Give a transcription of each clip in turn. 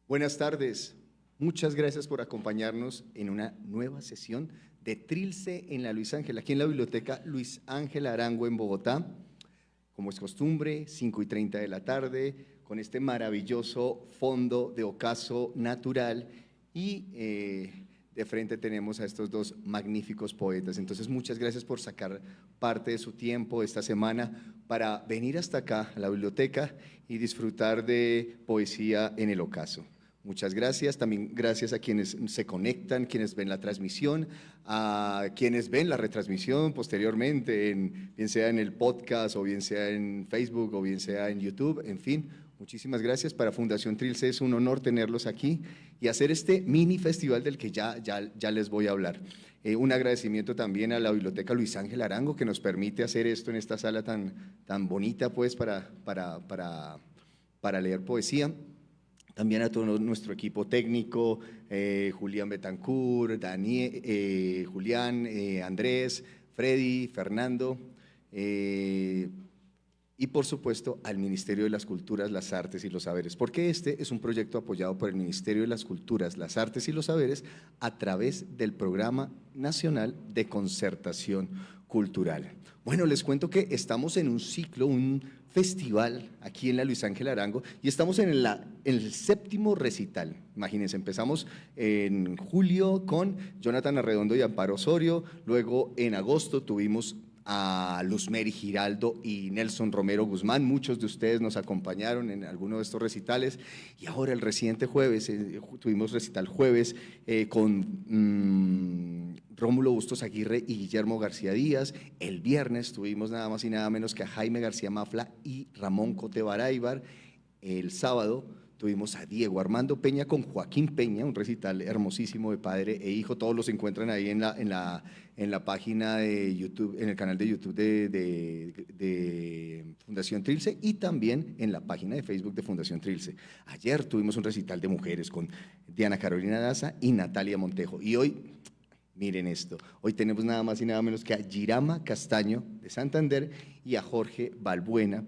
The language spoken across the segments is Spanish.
Buenas tardes, muchas gracias por acompañarnos en una nueva sesión de Trilce en la Luis Ángel, aquí en la Biblioteca Luis Ángel Arango en Bogotá. Como es costumbre, 5:30 de la tarde, con este maravilloso fondo de ocaso natural y de frente tenemos a estos dos magníficos poetas. Entonces, muchas gracias por sacar parte de su tiempo esta semana para venir hasta acá, a la biblioteca, y disfrutar de poesía en el ocaso. Muchas gracias, también gracias a quienes se conectan, quienes ven la transmisión, a quienes ven la retransmisión posteriormente, bien sea en el podcast o bien sea en Facebook o bien sea en YouTube, en fin, muchísimas gracias. Para Fundación Trilce es un honor tenerlos aquí y hacer este mini festival del que ya les voy a hablar. Un agradecimiento también a la Biblioteca Luis Ángel Arango que nos permite hacer esto en esta sala tan bonita pues para leer poesía. También a todo nuestro equipo técnico, Julián Betancourt, Julián, Andrés, Freddy, Fernando, y por supuesto al Ministerio de las Culturas, las Artes y los Saberes, porque este es un proyecto apoyado por el Ministerio de las Culturas, las Artes y los Saberes a través del Programa Nacional de Concertación Cultural. Bueno, les cuento que estamos en un ciclo, un festival aquí en la Luis Ángel Arango y estamos en el 7º recital. Imagínense, empezamos en julio con Jonathan Arredondo y Amparo Osorio, luego en agosto tuvimos a Luzmeri Giraldo y Nelson Romero Guzmán. Muchos de ustedes nos acompañaron en alguno de estos recitales y ahora el reciente jueves, tuvimos recital jueves con Rómulo Bustos Aguirre y Guillermo García Díaz. El viernes tuvimos nada más y nada menos que a Jaime García Mafla y Ramón Cote Baraybar. El sábado tuvimos a Diego Armando Peña con Joaquín Peña, un recital hermosísimo de padre e hijo. Todos los encuentran ahí en la página de YouTube, en el canal de YouTube de Fundación Trilce y también en la página de Facebook de Fundación Trilce. Ayer tuvimos un recital de mujeres con Diana Carolina Daza y Natalia Montejo. Y hoy, miren esto, hoy tenemos nada más y nada menos que a Girama Castaño de Santander y a Jorge Balbuena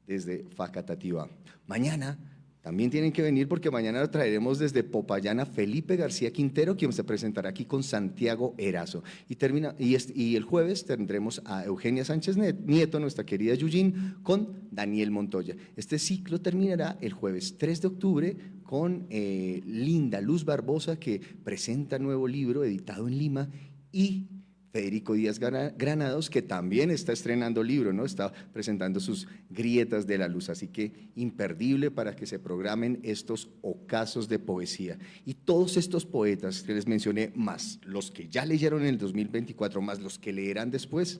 desde Facatativá. Mañana también tienen que venir porque mañana lo traeremos desde Popayán a Felipe García Quintero, quien se presentará aquí con Santiago Erazo. Y el jueves tendremos a Eugenia Sánchez Nieto, nuestra querida Yujin, con Daniel Montoya. Este ciclo terminará el jueves 3 de octubre con Linda Luz Barbosa, que presenta nuevo libro editado en Lima, y Federico Díaz Granados, que también está estrenando libro, ¿no? Está presentando sus Grietas de la Luz, así que imperdible para que se programen estos ocasos de poesía. Y todos estos poetas que les mencioné, más los que ya leyeron en el 2024, más los que leerán después,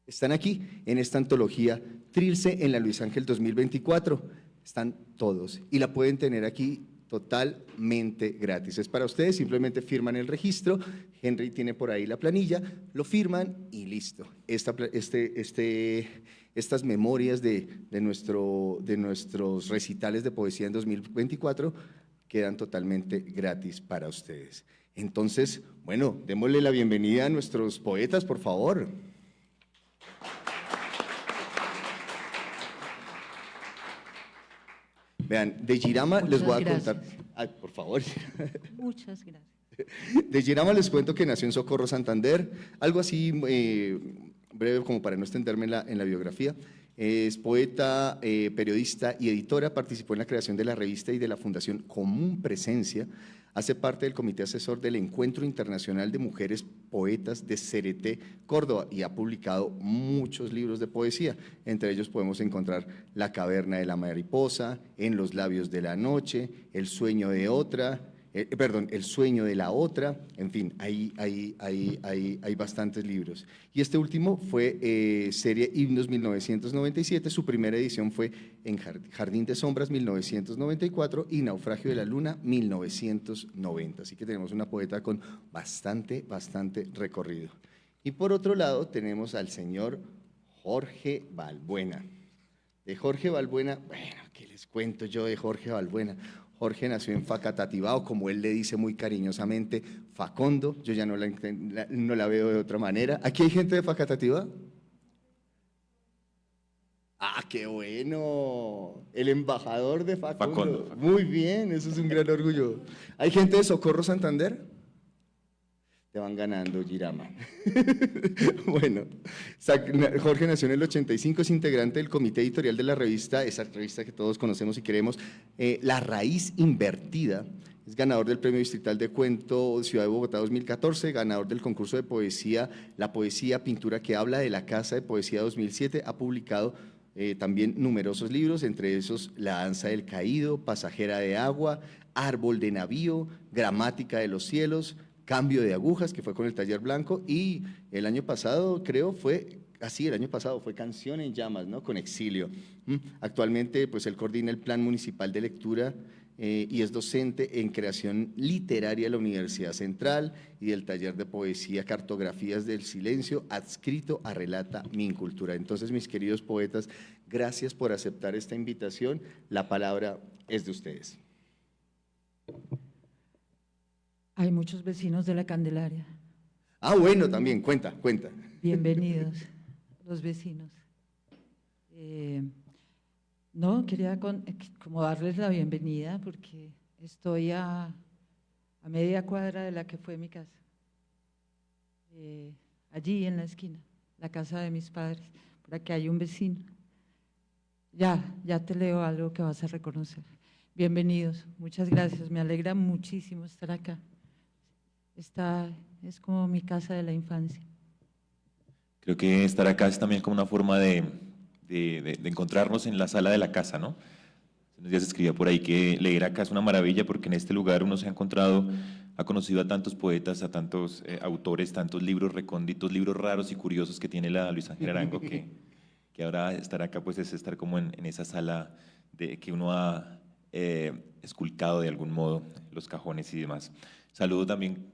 están aquí en esta antología Trilce en la Luis Ángel 2024. Están todos y la pueden tener aquí totalmente gratis. Es para ustedes, simplemente firman el registro. Henry tiene por ahí la planilla, lo firman y listo. Estas memorias de nuestros recitales de poesía en 2024 quedan totalmente gratis para ustedes. Entonces, bueno, démosle la bienvenida a nuestros poetas, por favor. Vean, de Girama les voy a contar. Ay, por favor. Muchas gracias. De Girama les cuento que nació en Socorro, Santander, algo así breve como para no extenderme en la biografía. Es poeta, periodista y editora, participó en la creación de la revista y de la Fundación Común Presencia, hace parte del comité asesor del Encuentro Internacional de Mujeres Poetas de Cereté, Córdoba, y ha publicado muchos libros de poesía. Entre ellos podemos encontrar La Caverna de la Mariposa, En los labios de la noche, El sueño de otra, El sueño de la otra, en fin, hay bastantes libros. Y este último fue serie Himnos 1997, su primera edición fue en Jardín de Sombras 1994 y Naufragio de la Luna 1990. Así que tenemos una poeta con bastante recorrido. Y por otro lado tenemos al señor Jorge Balbuena. De Jorge Balbuena, bueno, ¿qué les cuento yo de Jorge Balbuena? Jorge nació en Facatativá, o como él le dice muy cariñosamente, Facondo. Yo ya no la veo de otra manera. ¿Aquí hay gente de Facatativá? Ah, qué bueno. El embajador de Facundo. Facundo. Muy bien, eso es un gran orgullo. ¿Hay gente de Socorro Santander? Te van ganando, Girama. Bueno, Jorge nació en el 85, es integrante del comité editorial de la revista, esa revista que todos conocemos y queremos, La Raíz Invertida. Es ganador del Premio Distrital de Cuento Ciudad de Bogotá 2014, ganador del concurso de poesía, La Poesía Pintura que habla de la Casa de Poesía 2007. Ha publicado también numerosos libros, entre esos La Danza del Caído, Pasajera de Agua, Árbol de Navío, Gramática de los Cielos, Cambio de Agujas, que fue con el Taller Blanco, y el año pasado, creo, el año pasado fue Canción en Llamas, ¿no? Con Exilio. Actualmente, pues él coordina el Plan Municipal de Lectura y es docente en creación literaria de la Universidad Central y del Taller de Poesía Cartografías del Silencio, adscrito a Relata mi Incultura. Entonces, mis queridos poetas, gracias por aceptar esta invitación. La palabra es de ustedes. Hay muchos vecinos de la Candelaria. Ah, bueno, también, cuenta. Bienvenidos, los vecinos. No, quería como darles la bienvenida porque estoy a media cuadra de la que fue mi casa. Allí en la esquina, la casa de mis padres. Por aquí hay un vecino. Ya te leo algo que vas a reconocer. Bienvenidos, muchas gracias, me alegra muchísimo estar acá. Esta es como mi casa de la infancia. Creo que estar acá es también como una forma de encontrarnos en la sala de la casa, ¿no? Ya se escribía por ahí que leer acá es una maravilla porque en este lugar uno se ha encontrado, ha conocido a tantos poetas, a tantos autores, tantos libros recónditos, libros raros y curiosos que tiene la Luis Ángel Arango, que ahora estar acá pues es estar como en esa sala que uno ha esculcado de algún modo, los cajones y demás. Saludo también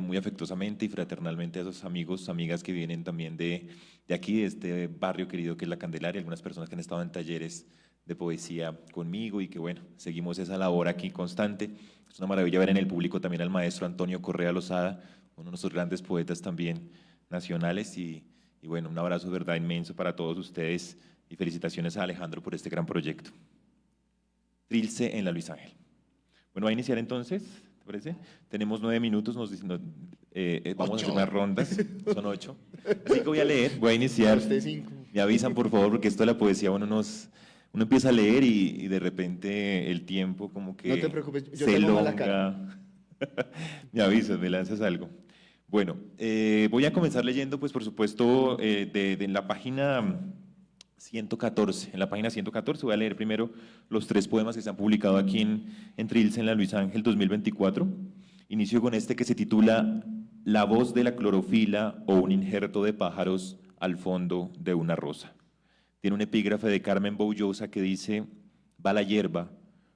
muy afectuosamente y fraternalmente a esos amigos, amigas que vienen también de aquí, de este barrio querido que es La Candelaria, algunas personas que han estado en talleres de poesía conmigo y que bueno, seguimos esa labor aquí constante. Es una maravilla ver en el público también al maestro Antonio Correa Lozada, uno de nuestros grandes poetas también nacionales y bueno, un abrazo de verdad inmenso para todos ustedes y felicitaciones a Alejandro por este gran proyecto. Trilce en la Luis Ángel. Bueno, va a iniciar entonces, ¿te parece? Tenemos 9 minutos, vamos a hacer unas rondas, son 8. Así que voy a leer, voy a iniciar. Me avisan por favor, porque esto de la poesía uno empieza a leer y de repente el tiempo como que no te preocupes, yo se tengo mala elonga. cara. Me avisas, me lanzas algo. Bueno, voy a comenzar leyendo, pues por supuesto, de la página 114. En la página 114 voy a leer primero los 3 poemas que se han publicado aquí en Trilce en la Luis Ángel 2024. Inicio con este que se titula La voz de la clorofila o un injerto de pájaros al fondo de una rosa. Tiene un epígrafe de Carmen Boullosa que dice: va la hierba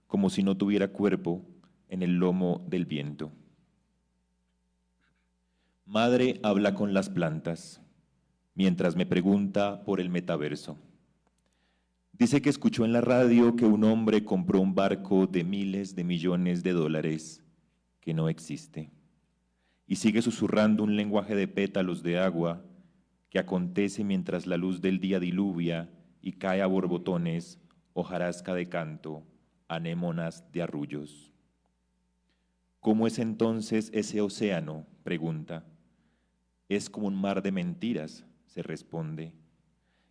como si no tuviera cuerpo en el lomo del viento. Madre habla con las plantas mientras me pregunta por el metaverso. Dice que escuchó en la radio que un hombre compró un barco de miles de millones de dólares que no existe. Y sigue susurrando un lenguaje de pétalos de agua que acontece mientras la luz del día diluvia y cae a borbotones, hojarasca de canto, anémonas de arrullos. ¿Cómo es entonces ese océano?, pregunta. Es como un mar de mentiras, se responde.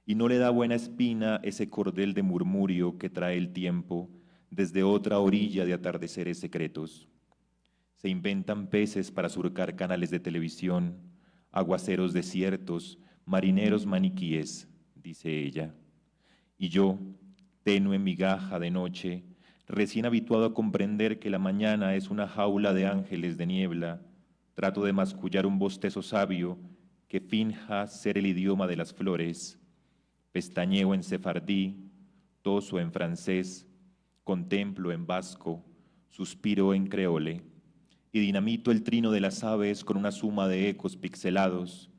Y no le da buena espina ese cordel de murmurio que trae el tiempo desde otra orilla de atardeceres secretos. Se inventan peces para surcar canales de televisión, aguaceros desiertos, marineros maniquíes, dice ella. Y yo, tenue migaja de noche, recién habituado a comprender que la mañana es una jaula de ángeles de niebla, trato de mascullar un bostezo sabio que finja ser el idioma de las flores. Pestañeo en sefardí, toso en francés, contemplo en vasco, suspiro en creole, y dinamito el trino de las aves con una suma de ecos pixelados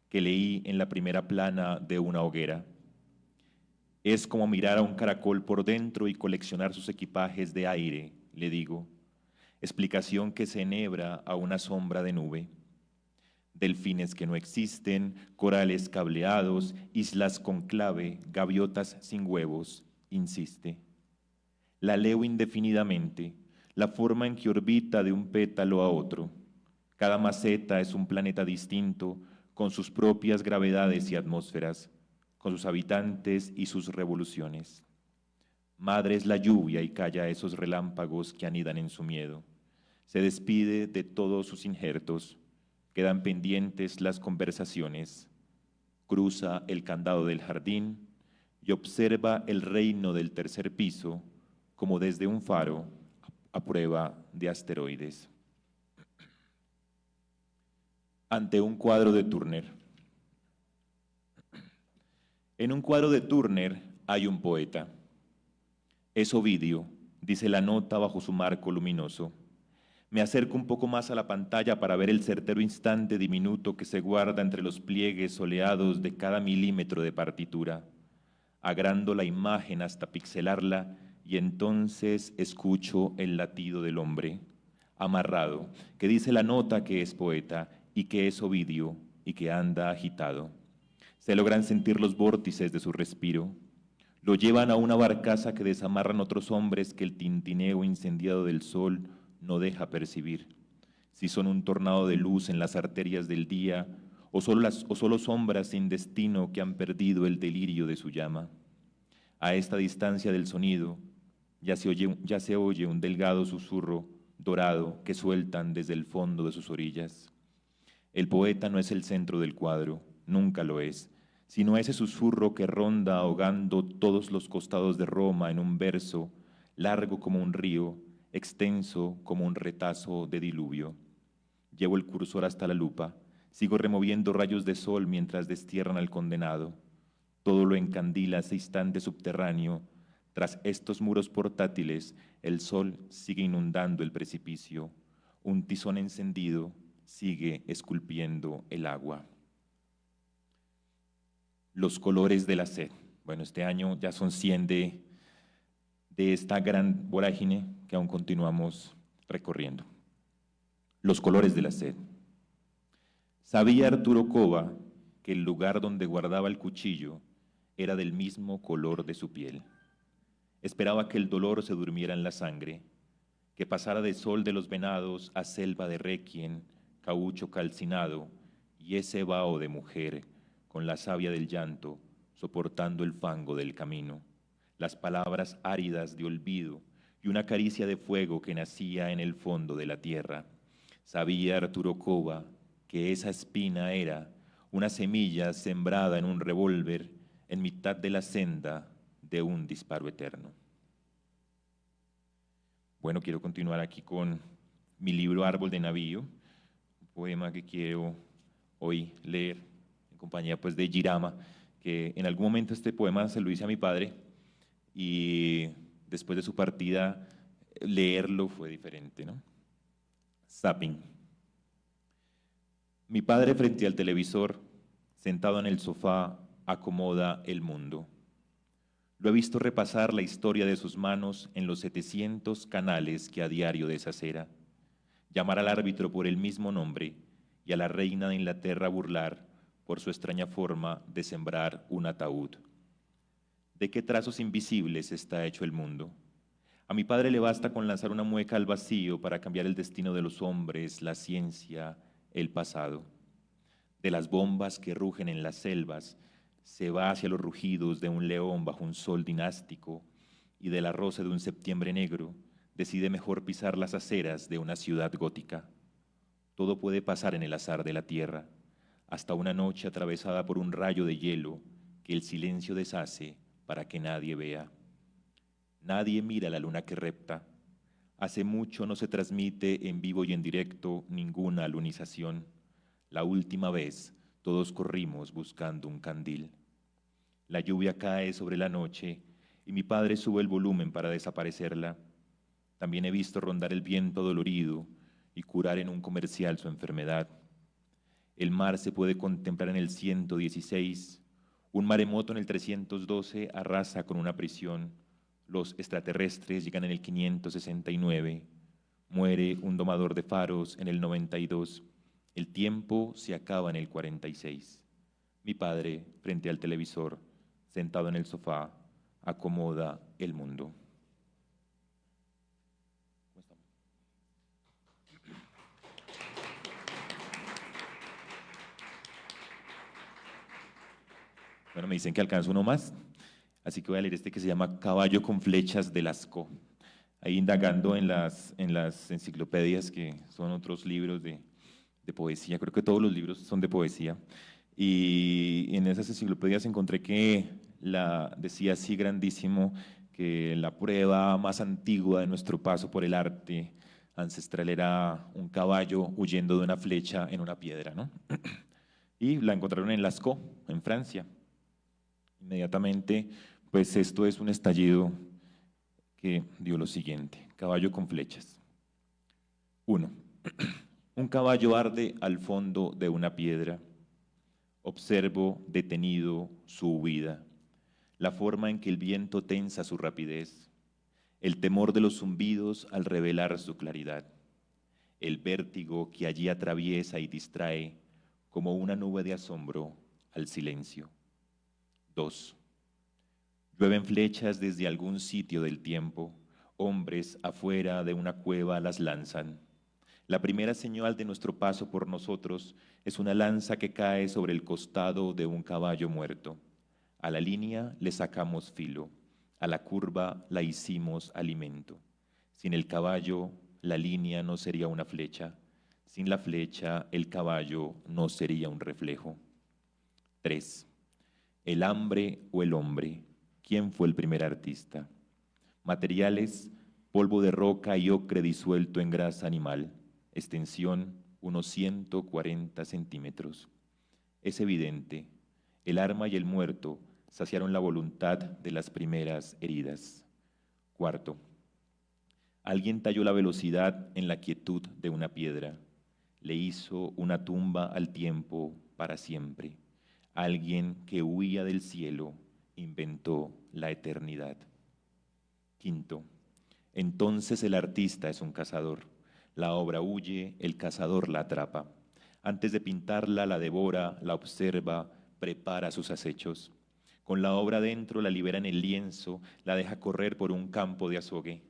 que leí en la primera plana de una hoguera. Es como mirar a un caracol por dentro y coleccionar sus equipajes de aire, le digo. Explicación que se enhebra a una sombra de nube. delfines que no existen, corales cableados, islas con clave, gaviotas sin huevos, insiste. La leo indefinidamente, la forma en que orbita de un pétalo a otro. Cada maceta es un planeta distinto, con sus propias gravedades y atmósferas, con sus habitantes y sus revoluciones. Madre es la lluvia y calla esos relámpagos que anidan en su miedo. Se despide de todos sus injertos, quedan pendientes las conversaciones. Cruza el candado del jardín y observa el reino del tercer piso como desde un faro a prueba de asteroides. Ante un cuadro de Turner. En un cuadro de Turner hay un poeta. Es Ovidio, dice la nota bajo su marco luminoso. Me acerco un poco más a la pantalla para ver el certero instante diminuto que se guarda entre los pliegues soleados de cada milímetro de partitura. Agrando la imagen hasta pixelarla y entonces escucho el latido del hombre, amarrado, que dice la nota que es poeta y que es Ovidio y que anda agitado. Se logran sentir los vórtices de su respiro. Lo llevan a una barcaza que desamarran otros hombres que el tintineo incendiado del sol no deja percibir. Si son un tornado de luz en las arterias del día o solo sombras sin destino que han perdido el delirio de su llama. A esta distancia del sonido ya se oye un delgado susurro dorado que sueltan desde el fondo de sus orillas. El poeta no es el centro del cuadro, nunca lo es, sino ese susurro que ronda ahogando todos los costados de Roma en un verso largo como un río, extenso como un retazo de diluvio. Llevo el cursor hasta la lupa, sigo removiendo rayos de sol mientras destierran al condenado. Todo lo encandila ese instante subterráneo. Tras estos muros portátiles, el sol sigue inundando el precipicio. Un tizón encendido sigue esculpiendo el agua. Los colores de la sed. Bueno, este año ya son 100 de esta gran vorágine que aún continuamos recorriendo. Los colores de la sed. Sabía Arturo Cova que el lugar donde guardaba el cuchillo era del mismo color de su piel. Esperaba que el dolor se durmiera en la sangre, que pasara de sol de los venados a selva de requien, caucho calcinado y ese vaho de mujer con la savia del llanto soportando el fango del camino, las palabras áridas de olvido y una caricia de fuego que nacía en el fondo de la tierra. Sabía Arturo Cova que esa espina era una semilla sembrada en un revólver en mitad de la senda de un disparo eterno. Bueno, quiero continuar aquí con mi libro Árbol de Navío, un poema que quiero hoy leer en compañía pues de Girama, que en algún momento este poema se lo hice a mi padre y después de su partida leerlo fue diferente, ¿no? Zapping. Mi padre frente al televisor, sentado en el sofá, acomoda el mundo. Lo he visto repasar la historia de sus manos en los 700 canales que a diario desacera, llamar al árbitro por el mismo nombre y a la reina de Inglaterra burlar por su extraña forma de sembrar un ataúd. ¿De qué trazos invisibles está hecho el mundo? A mi padre le basta con lanzar una mueca al vacío para cambiar el destino de los hombres, la ciencia, el pasado. De las bombas que rugen en las selvas, se va hacia los rugidos de un león bajo un sol dinástico y de la rosa de un septiembre negro, decide mejor pisar las aceras de una ciudad gótica. Todo puede pasar en el azar de la tierra, hasta una noche atravesada por un rayo de hielo que el silencio deshace para que nadie vea. Nadie mira la luna que repta. Hace mucho no se transmite en vivo y en directo ninguna alunización. La última vez todos corrimos buscando un candil. La lluvia cae sobre la noche y mi padre sube el volumen para desaparecerla. También he visto rondar el viento dolorido y curar en un comercial su enfermedad. El mar se puede contemplar en el 116, un maremoto en el 312 arrasa con una prisión, los extraterrestres llegan en el 569, muere un domador de faros en el 92, El tiempo se acaba en el 46. Mi padre, frente al televisor, sentado en el sofá, acomoda el mundo. Bueno, me dicen que alcanzo uno más, así que voy a leer este que se llama Caballo con flechas de Lascaux. Ahí indagando en las enciclopedias, que son otros libros de poesía, creo que todos los libros son de poesía, y en esas enciclopedias encontré que decía así grandísimo que la prueba más antigua de nuestro paso por el arte ancestral era un caballo huyendo de una flecha en una piedra, ¿no? Y la encontraron en Lascaux, en Francia. Inmediatamente, pues esto es un estallido que dio lo siguiente: caballo con flechas. 1. Un caballo arde al fondo de una piedra. Observo detenido su huida, la forma en que el viento tensa su rapidez, el temor de los zumbidos al revelar su claridad, el vértigo que allí atraviesa y distrae como una nube de asombro al silencio. 2. Llueven flechas desde algún sitio del tiempo, hombres afuera de una cueva las lanzan. La primera señal de nuestro paso por nosotros es una lanza que cae sobre el costado de un caballo muerto. A la línea le sacamos filo, a la curva la hicimos alimento. Sin el caballo, la línea no sería una flecha. Sin la flecha, el caballo no sería un reflejo. 3. El hambre o el hombre. ¿Quién fue el primer artista? Materiales: polvo de roca y ocre disuelto en grasa animal. Extensión: unos 140 centímetros. Es evidente, el arma y el muerto saciaron la voluntad de las primeras heridas. 4. Alguien talló la velocidad en la quietud de una piedra. Le hizo una tumba al tiempo para siempre. Alguien que huía del cielo inventó la eternidad. 5. Entonces el artista es un cazador. La obra huye, el cazador la atrapa. Antes de pintarla, la devora, la observa, prepara sus acechos. Con la obra dentro, la libera en el lienzo, la deja correr por un campo de azogue.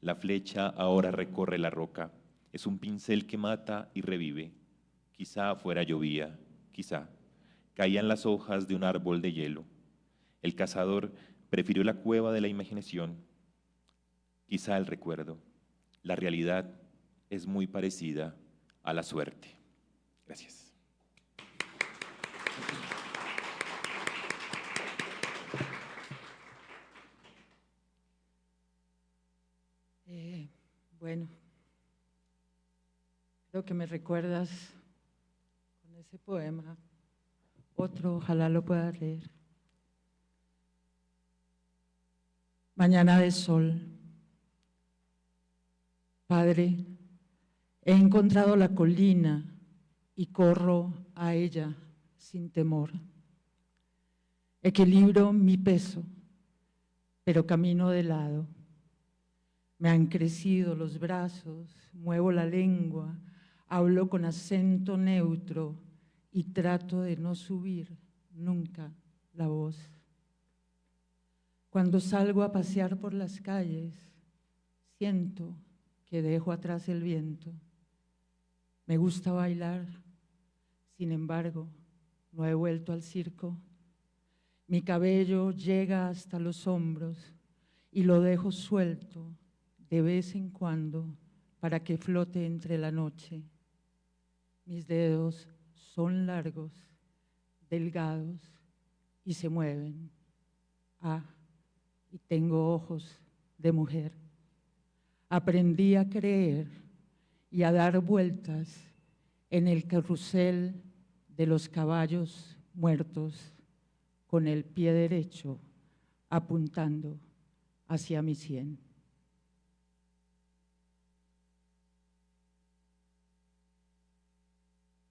La flecha ahora recorre la roca. Es un pincel que mata y revive. Quizá afuera llovía, quizá. Caían las hojas de un árbol de hielo. El cazador prefirió la cueva de la imaginación, quizá el recuerdo. La realidad es muy parecida a la suerte. Gracias. Bueno, creo que me recuerdas con ese poema. Otro, ojalá lo pueda leer. Mañana de sol. Padre, he encontrado la colina y corro a ella sin temor. Equilibro mi peso, pero camino de lado. Me han crecido los brazos, muevo la lengua, hablo con acento neutro y trato de no subir nunca la voz. Cuando salgo a pasear por las calles, siento que dejo atrás el viento. Me gusta bailar, sin embargo, no he vuelto al circo. Mi cabello llega hasta los hombros y lo dejo suelto de vez en cuando para que flote entre la noche. Mis dedos son largos, delgados y se mueven. Y tengo ojos de mujer. Aprendí a creer y a dar vueltas en el carrusel de los caballos muertos con el pie derecho apuntando hacia mi sien.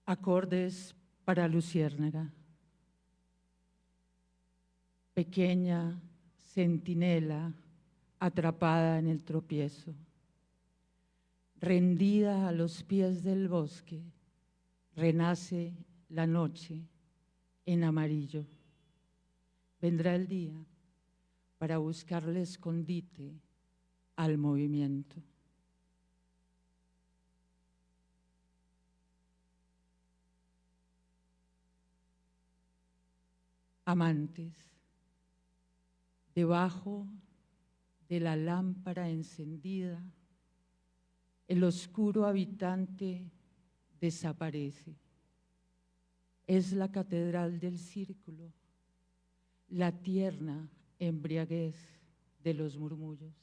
Acordes para luciérnaga. Pequeña centinela atrapada en el tropiezo. Rendida a los pies del bosque, renace la noche en amarillo. Vendrá el día para buscarle escondite al movimiento. Amantes, debajo de la lámpara encendida, el oscuro habitante desaparece. Es la catedral del círculo, la tierna embriaguez de los murmullos.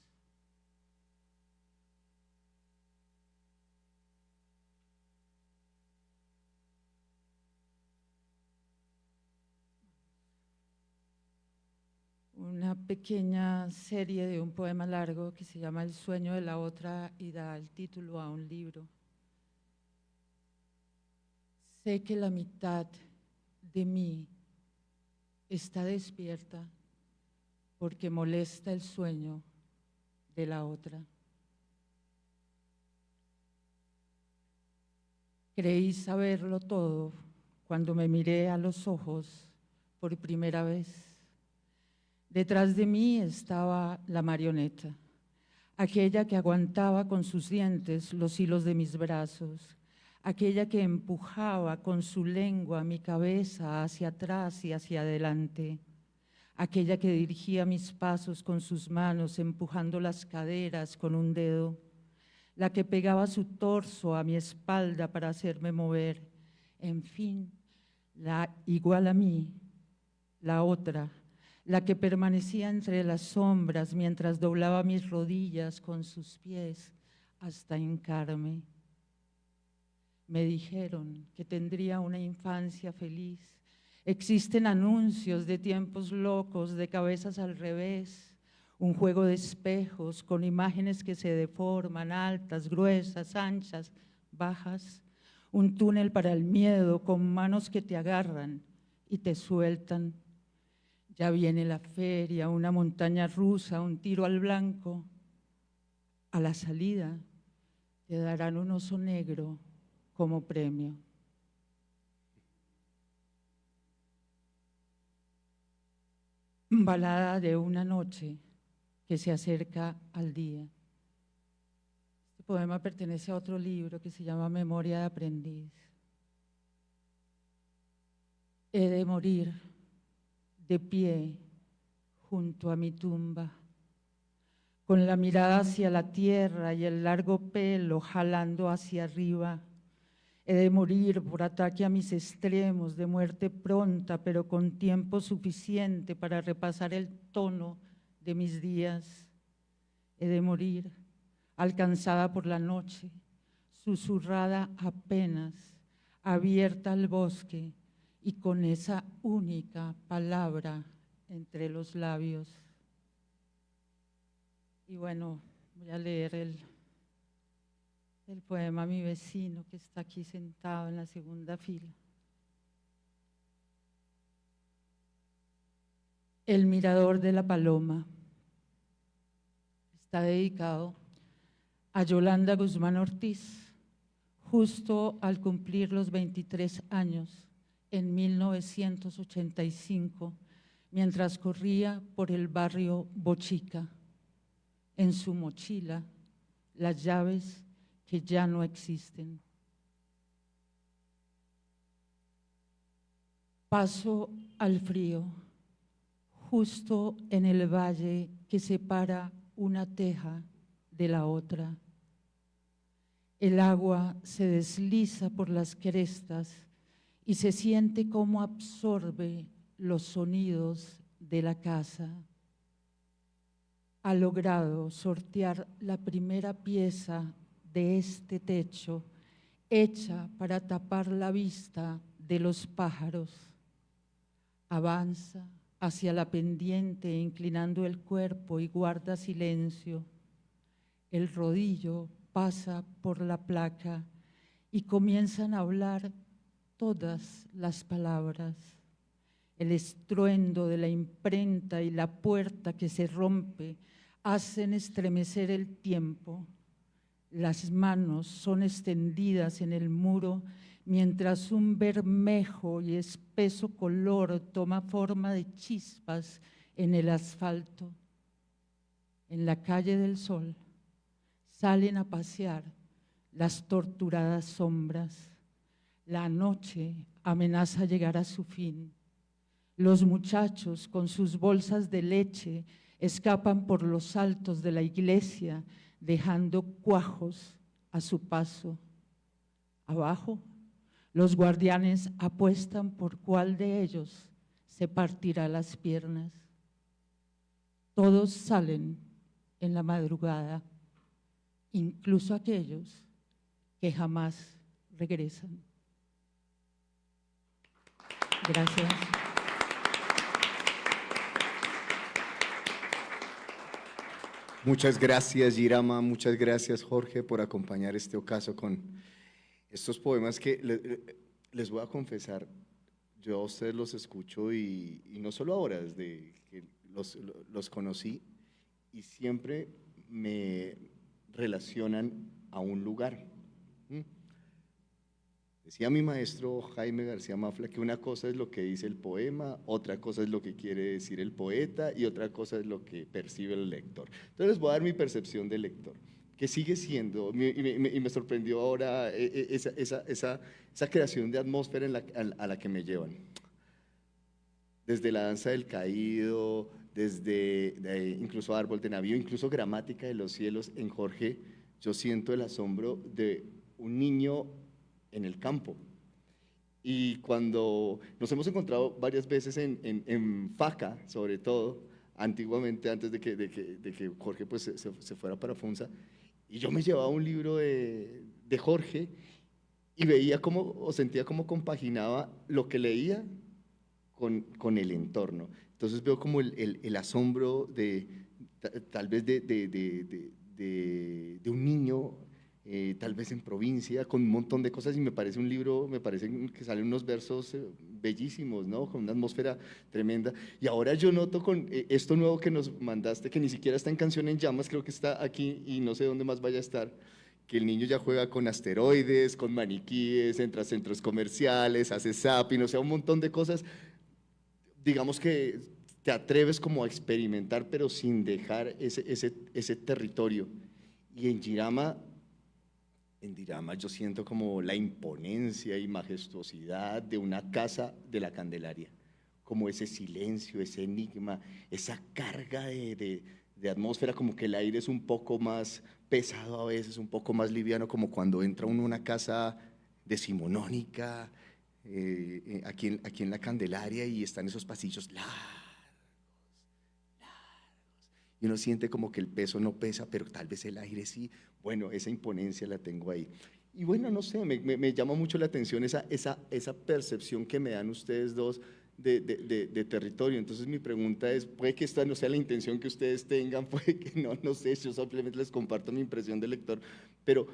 Una pequeña serie de un poema largo que se llama El sueño de la otra y da el título a un libro. Sé que la mitad de mí está despierta porque molesta el sueño de la otra. Creí saberlo todo cuando me miré a los ojos por primera vez. Detrás de mí estaba la marioneta, aquella que aguantaba con sus dientes los hilos de mis brazos, aquella que empujaba con su lengua mi cabeza hacia atrás y hacia adelante, aquella que dirigía mis pasos con sus manos, empujando las caderas con un dedo, la que pegaba su torso a mi espalda para hacerme mover, en fin, la igual a mí, la otra, la que permanecía entre las sombras mientras doblaba mis rodillas con sus pies hasta hincarme. Me dijeron que tendría una infancia feliz. Existen anuncios de tiempos locos, de cabezas al revés, un juego de espejos con imágenes que se deforman, altas, gruesas, anchas, bajas, un túnel para el miedo con manos que te agarran y te sueltan. Ya viene la feria, una montaña rusa, un tiro al blanco. A la salida te darán un oso negro como premio. Balada de una noche que se acerca al día. Este poema pertenece a otro libro que se llama Memoria de aprendiz. He de morir de pie junto a mi tumba, con la mirada hacia la tierra y el largo pelo jalando hacia arriba. He de morir por ataque a mis extremos, de muerte pronta, pero con tiempo suficiente para repasar el tono de mis días. He de morir alcanzada por la noche, susurrada apenas, abierta al bosque y con esa única palabra entre los labios. Y bueno, voy a leer el poema a mi vecino que está aquí sentado en la segunda fila. El mirador de la paloma. Está dedicado a Yolanda Guzmán Ortiz, justo al cumplir los 23 años, en 1985, mientras corría por el barrio Bochica. En su mochila, las llaves que ya no existen. Paso al frío, justo en el valle que separa una teja de la otra. El agua se desliza por las crestas y se siente cómo absorbe los sonidos de la casa. Ha logrado sortear la primera pieza de este techo, hecha para tapar la vista de los pájaros. Avanza hacia la pendiente, inclinando el cuerpo y guarda silencio. El rodillo pasa por la placa y comienzan a hablar todas las palabras. El estruendo de la imprenta y la puerta que se rompe hacen estremecer el tiempo. Las manos son extendidas en el muro mientras un bermejo y espeso color toma forma de chispas en el asfalto, en la calle del Sol, salen a pasear las torturadas sombras. La noche amenaza llegar a su fin. Los muchachos con sus bolsas de leche escapan por los altos de la iglesia, dejando cuajos a su paso. Abajo, los guardianes apuestan por cuál de ellos se partirá las piernas. Todos salen en la madrugada, incluso aquellos que jamás regresan. Gracias. Muchas gracias, Girama, muchas gracias, Jorge, por acompañar este ocaso con estos poemas que les voy a confesar, yo a ustedes los escucho y no solo ahora, desde que los conocí, y siempre me relacionan a un lugar. Decía mi maestro Jaime García Mafla que una cosa es lo que dice el poema, otra cosa es lo que quiere decir el poeta y otra cosa es lo que percibe el lector. Entonces les voy a dar mi percepción del lector, que sigue siendo, y me sorprendió ahora esa creación de atmósfera a la que me llevan. Desde la danza del caído, desde incluso Árbol de Navío, incluso Gramática de los cielos, en Jorge, yo siento el asombro de un niño en el campo. Y cuando nos hemos encontrado varias veces en Faca, sobre todo, antiguamente, antes de que Jorge pues, se fuera para Funza, y yo me llevaba un libro de Jorge y veía cómo, o sentía cómo compaginaba lo que leía con el entorno. Entonces veo como el asombro tal vez de un niño, tal vez en provincia, con un montón de cosas, y me parece un libro, me parece que salen unos versos bellísimos, ¿no? Con una atmósfera tremenda. Y ahora yo noto con esto nuevo que nos mandaste, que ni siquiera está en Canción en Llamas, creo que está aquí y no sé dónde más vaya a estar, que el niño ya juega con asteroides, con maniquíes, entra a centros comerciales, hace zapping, o sea, un montón de cosas. Digamos que te atreves como a experimentar, pero sin dejar ese territorio. Y en Girama yo siento como la imponencia y majestuosidad de una casa de la Candelaria, como ese silencio, ese enigma, esa carga de atmósfera, como que el aire es un poco más pesado a veces, un poco más liviano, como cuando entra uno a una casa decimonónica, aquí en la Candelaria, y están esos pasillos largos, y uno siente como que el peso no pesa, pero tal vez el aire sí. Bueno, esa imponencia la tengo ahí. Y bueno, no sé, me llama mucho la atención esa percepción que me dan ustedes dos de territorio. Entonces mi pregunta es, puede que esta no sea la intención que ustedes tengan, puede que no sé, yo simplemente les comparto mi impresión de lector, pero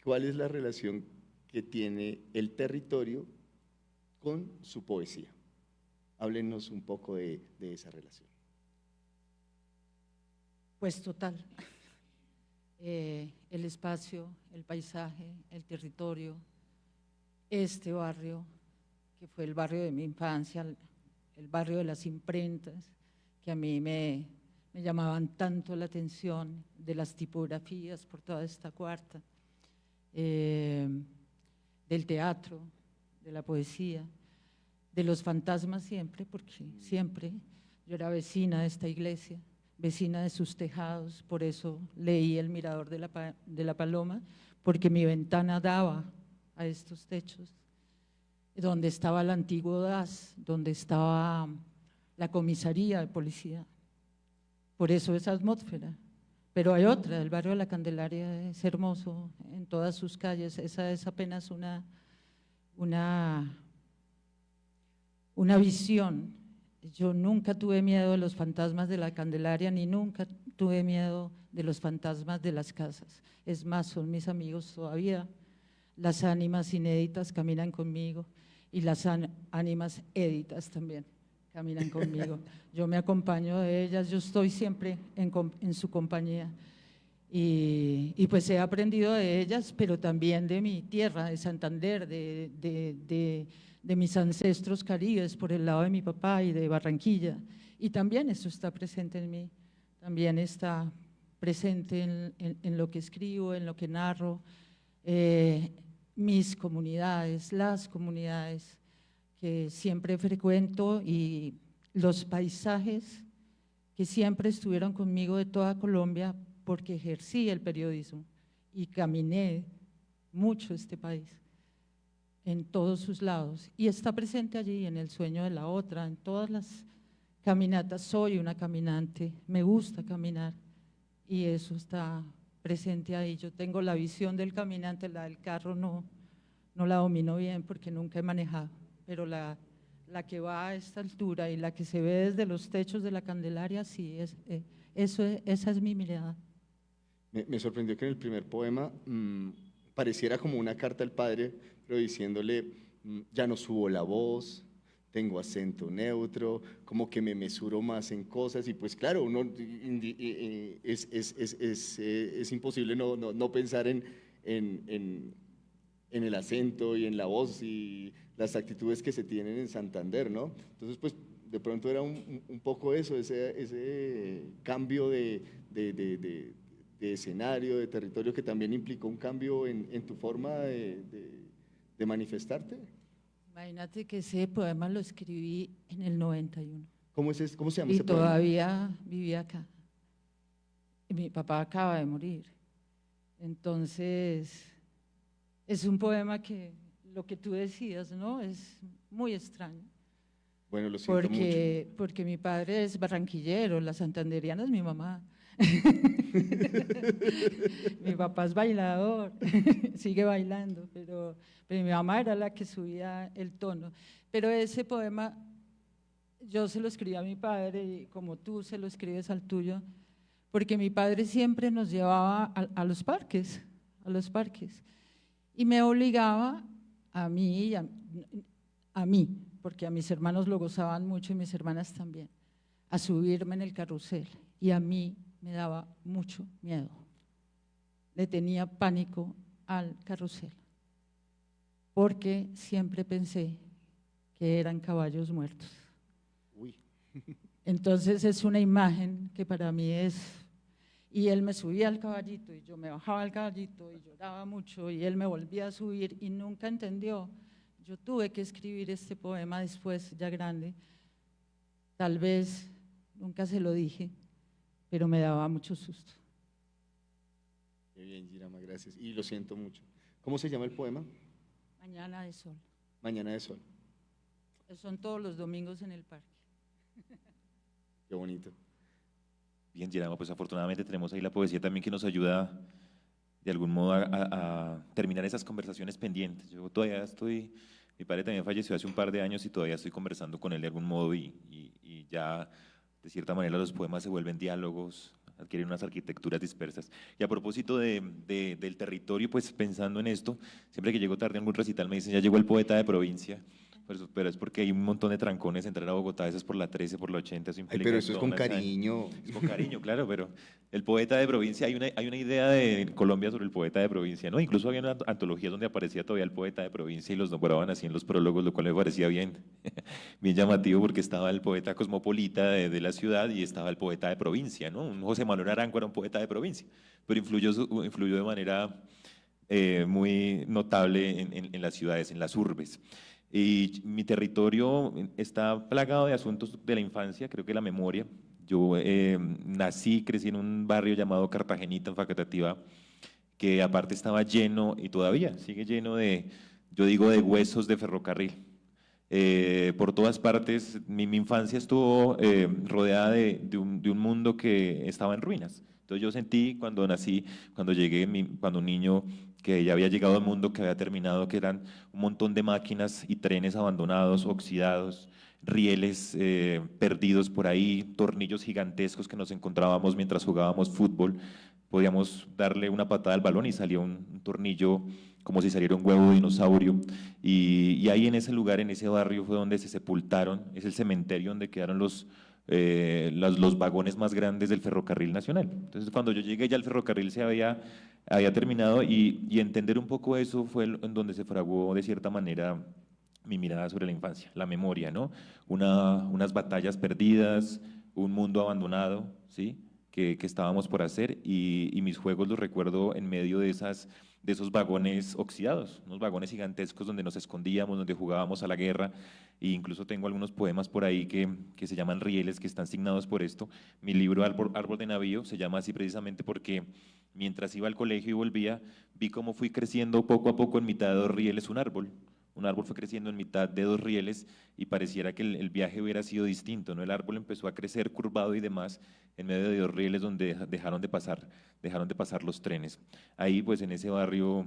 ¿cuál es la relación que tiene el territorio con su poesía? Háblenos un poco de esa relación. Pues total, el espacio, el paisaje, el territorio, este barrio, que fue el barrio de mi infancia, el barrio de las imprentas, que a mí me llamaban tanto la atención, de las tipografías por toda esta cuarta, del teatro, de la poesía, de los fantasmas siempre, porque siempre yo era vecina de esta iglesia, vecina de sus tejados, por eso leí El Mirador de la Paloma, porque mi ventana daba a estos techos, donde estaba el antiguo DAS, donde estaba la comisaría de policía, por eso esa atmósfera. Pero hay otra, el barrio de la Candelaria es hermoso en todas sus calles, esa es apenas una visión. Yo nunca tuve miedo de los fantasmas de la Candelaria, ni nunca tuve miedo de los fantasmas de las casas. Es más, son mis amigos todavía. Las ánimas inéditas caminan conmigo y las ánimas éditas también caminan conmigo. Yo me acompaño de ellas, yo estoy siempre en su compañía. y pues he aprendido de ellas, pero también de mi tierra, de Santander, de mis ancestros caribes por el lado de mi papá y de Barranquilla. Y también eso está presente en mí, también está presente en lo que escribo, en lo que narro, mis comunidades, las comunidades que siempre frecuento y los paisajes que siempre estuvieron conmigo de toda Colombia porque ejercí el periodismo y caminé mucho este país en todos sus lados y está presente allí en el sueño de la otra, en todas las caminatas. Soy una caminante, me gusta caminar y eso está presente ahí. Yo tengo la visión del caminante, la del carro no la domino bien porque nunca he manejado, pero la que va a esta altura y la que se ve desde los techos de la Candelaria, sí, esa es mi mirada. Me sorprendió que en el primer poema pareciera como una carta al padre, pero diciéndole, ya no subo la voz, tengo acento neutro, como que me mesuro más en cosas y pues claro, uno es imposible no pensar en el acento y en la voz y las actitudes que se tienen en Santander, ¿no? Entonces, pues, de pronto era un poco eso, ese cambio de escenario, de territorio, que también implicó un cambio en tu forma de manifestarte. Imagínate que ese poema lo escribí en el 91. ¿Cómo se llama y ese poema? todavía vivía acá. Y mi papá acaba de morir. Entonces, es un poema que, lo que tú decías, ¿no? Es muy extraño. Bueno, lo siento mucho. Porque mi padre es barranquillero, la santanderiana es mi mamá. Mi papá es bailador, sigue bailando, pero mi mamá era la que subía el tono. Pero ese poema yo se lo escribí a mi padre, y como tú se lo escribes al tuyo, porque mi padre siempre nos llevaba a los parques, y me obligaba a mí, a mí, porque a mis hermanos lo gozaban mucho y mis hermanas también, a subirme en el carrusel, y a mí me daba mucho miedo, le tenía pánico al carrusel, porque siempre pensé que eran caballos muertos. Uy. Entonces es una imagen que para mí es, y él me subía al caballito y yo me bajaba al caballito y lloraba mucho y él me volvía a subir y nunca entendió. Yo tuve que escribir este poema después, ya grande, tal vez nunca se lo dije, pero me daba mucho susto. Qué bien, Girama, gracias. Y lo siento mucho. ¿Cómo se llama el poema? Mañana de sol. Mañana de sol. Son todos los domingos en el parque. Qué bonito. Bien, Girama, pues afortunadamente tenemos ahí la poesía también que nos ayuda de algún modo a terminar esas conversaciones pendientes. Yo todavía estoy, mi padre también falleció hace un par de años y todavía estoy conversando con él de algún modo y ya de cierta manera los poemas se vuelven diálogos, adquieren unas arquitecturas dispersas. Y a propósito del territorio, pues pensando en esto, siempre que llego tarde a algún recital me dicen, ya llegó el poeta de provincia, pero es porque hay un montón de trancones entrar a Bogotá, a veces por la 13, por la 80, eso implica. Ay, pero eso es con toda una cariño. Es con cariño, claro, pero el poeta de provincia, hay una idea de Colombia sobre el poeta de provincia, ¿no? Incluso había una antología donde aparecía todavía el poeta de provincia y los nombraban así en los prólogos, lo cual me parecía bien, bien llamativo porque estaba el poeta cosmopolita de la ciudad y estaba el poeta de provincia, ¿no? Un José Manuel Arango era un poeta de provincia, pero influyó de manera muy notable en las ciudades, en las urbes. Y mi territorio está plagado de asuntos de la infancia, creo que la memoria. Yo nací, crecí en un barrio llamado Cartagenita, en Facatativá, que aparte estaba lleno, y todavía sigue lleno yo digo, de huesos de ferrocarril. Por todas partes, mi infancia estuvo rodeada de un mundo que estaba en ruinas. Entonces yo sentí cuando nací, cuando llegué, cuando un niño que ya había llegado al mundo, que había terminado, que eran un montón de máquinas y trenes abandonados, oxidados, rieles perdidos por ahí, tornillos gigantescos que nos encontrábamos mientras jugábamos fútbol. Podíamos darle una patada al balón y salía un tornillo como si saliera un huevo de dinosaurio. Y ahí en ese lugar, en ese barrio, fue donde se sepultaron, es el cementerio donde quedaron los los vagones más grandes del ferrocarril nacional. Entonces, cuando yo llegué ya el ferrocarril se había terminado y entender un poco eso fue en donde se fraguó de cierta manera mi mirada sobre la infancia, la memoria, ¿no? Unas batallas perdidas, un mundo abandonado, ¿sí? Que estábamos por hacer y mis juegos los recuerdo en medio de esos vagones oxidados, unos vagones gigantescos donde nos escondíamos, donde jugábamos a la guerra, e incluso tengo algunos poemas por ahí que se llaman rieles, que están signados por esto. Mi libro Árbol de Navío se llama así precisamente porque mientras iba al colegio y volvía, vi cómo fui creciendo poco a poco en mitad de dos rieles un árbol. Un árbol fue creciendo en mitad de dos rieles y pareciera que el viaje hubiera sido distinto, ¿no? El árbol empezó a crecer curvado y demás en medio de dos rieles donde dejaron de pasar los trenes. Ahí, pues, en ese barrio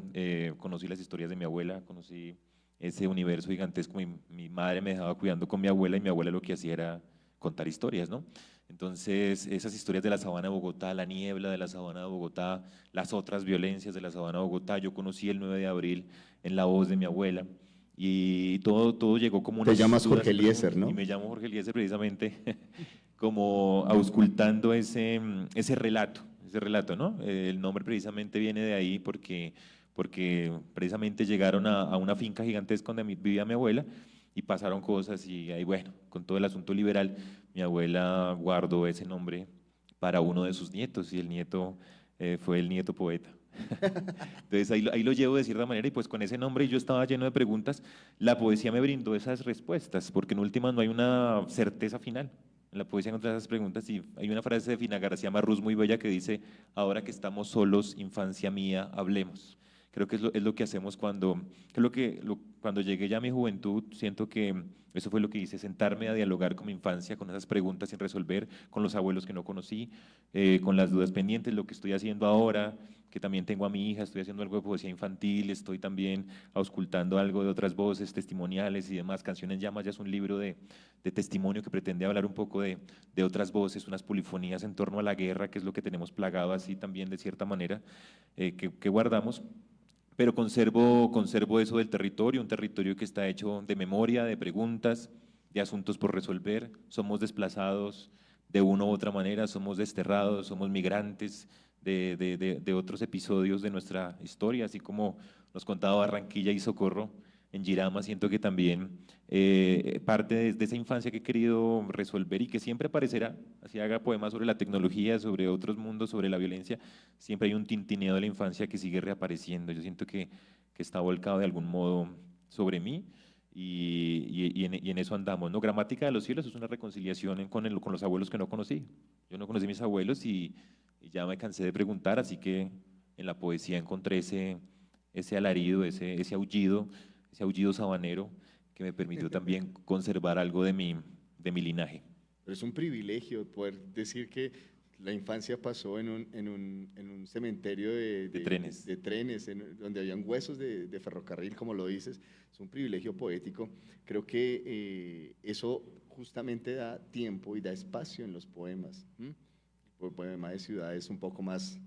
conocí las historias de mi abuela, conocí ese universo gigantesco. Mi madre me dejaba cuidando con mi abuela y mi abuela lo que hacía era contar historias, ¿no? Entonces, esas historias de la sabana de Bogotá, la niebla de la sabana de Bogotá, las otras violencias de la sabana de Bogotá, yo conocí el 9 de abril en la voz de mi abuela. Y todo llegó como una... Te llamas Jorge Eliezer, ¿no? Y me llamo Jorge Eliezer precisamente como auscultando ese relato, ¿no? El nombre precisamente viene de ahí porque precisamente llegaron a una finca gigantesca donde vivía mi abuela y pasaron cosas y ahí, bueno, con todo el asunto liberal, mi abuela guardó ese nombre para uno de sus nietos y el nieto fue el nieto poeta. Entonces ahí lo llevo de cierta manera y pues con ese nombre yo estaba lleno de preguntas. La poesía me brindó esas respuestas porque en últimas no hay una certeza final. En la poesía encontré esas preguntas y hay una frase de Fina García Marrús muy bella que dice: ahora que estamos solos, infancia mía, hablemos. Creo que es lo que hacemos cuando llegué ya a mi juventud, siento que eso fue lo que hice, sentarme a dialogar con mi infancia, con esas preguntas sin resolver, con los abuelos que no conocí, con las dudas pendientes, lo que estoy haciendo ahora, que también tengo a mi hija, estoy haciendo algo de poesía infantil, estoy también auscultando algo de otras voces testimoniales y demás. Canciones Llamas ya es un libro de testimonio que pretende hablar un poco de otras voces, unas polifonías en torno a la guerra, que es lo que tenemos plagado así también de cierta manera, que guardamos. Pero conservo eso del territorio, un territorio que está hecho de memoria, de preguntas, de asuntos por resolver. Somos desplazados de una u otra manera, somos desterrados, somos migrantes de otros episodios de nuestra historia, así como nos contaba Barranquilla y Socorro en Girama. Siento que también parte de esa infancia que he querido resolver y que siempre aparecerá, así haga poemas sobre la tecnología, sobre otros mundos, sobre la violencia, siempre hay un tintineo de la infancia que sigue reapareciendo. Yo siento que está volcado de algún modo sobre mí y en eso andamos, ¿no? Gramática de los cielos es una reconciliación con los abuelos que no conocí. Yo no conocí a mis abuelos y ya me cansé de preguntar, así que en la poesía encontré ese alarido, ese aullido sabanero que me permitió también conservar algo de mi linaje. Pero es un privilegio poder decir que la infancia pasó en un cementerio de trenes, donde habían huesos de ferrocarril, como lo dices. Es un privilegio poético. Creo que eso justamente da tiempo y da espacio en los poemas. El poema de ciudad es un poco más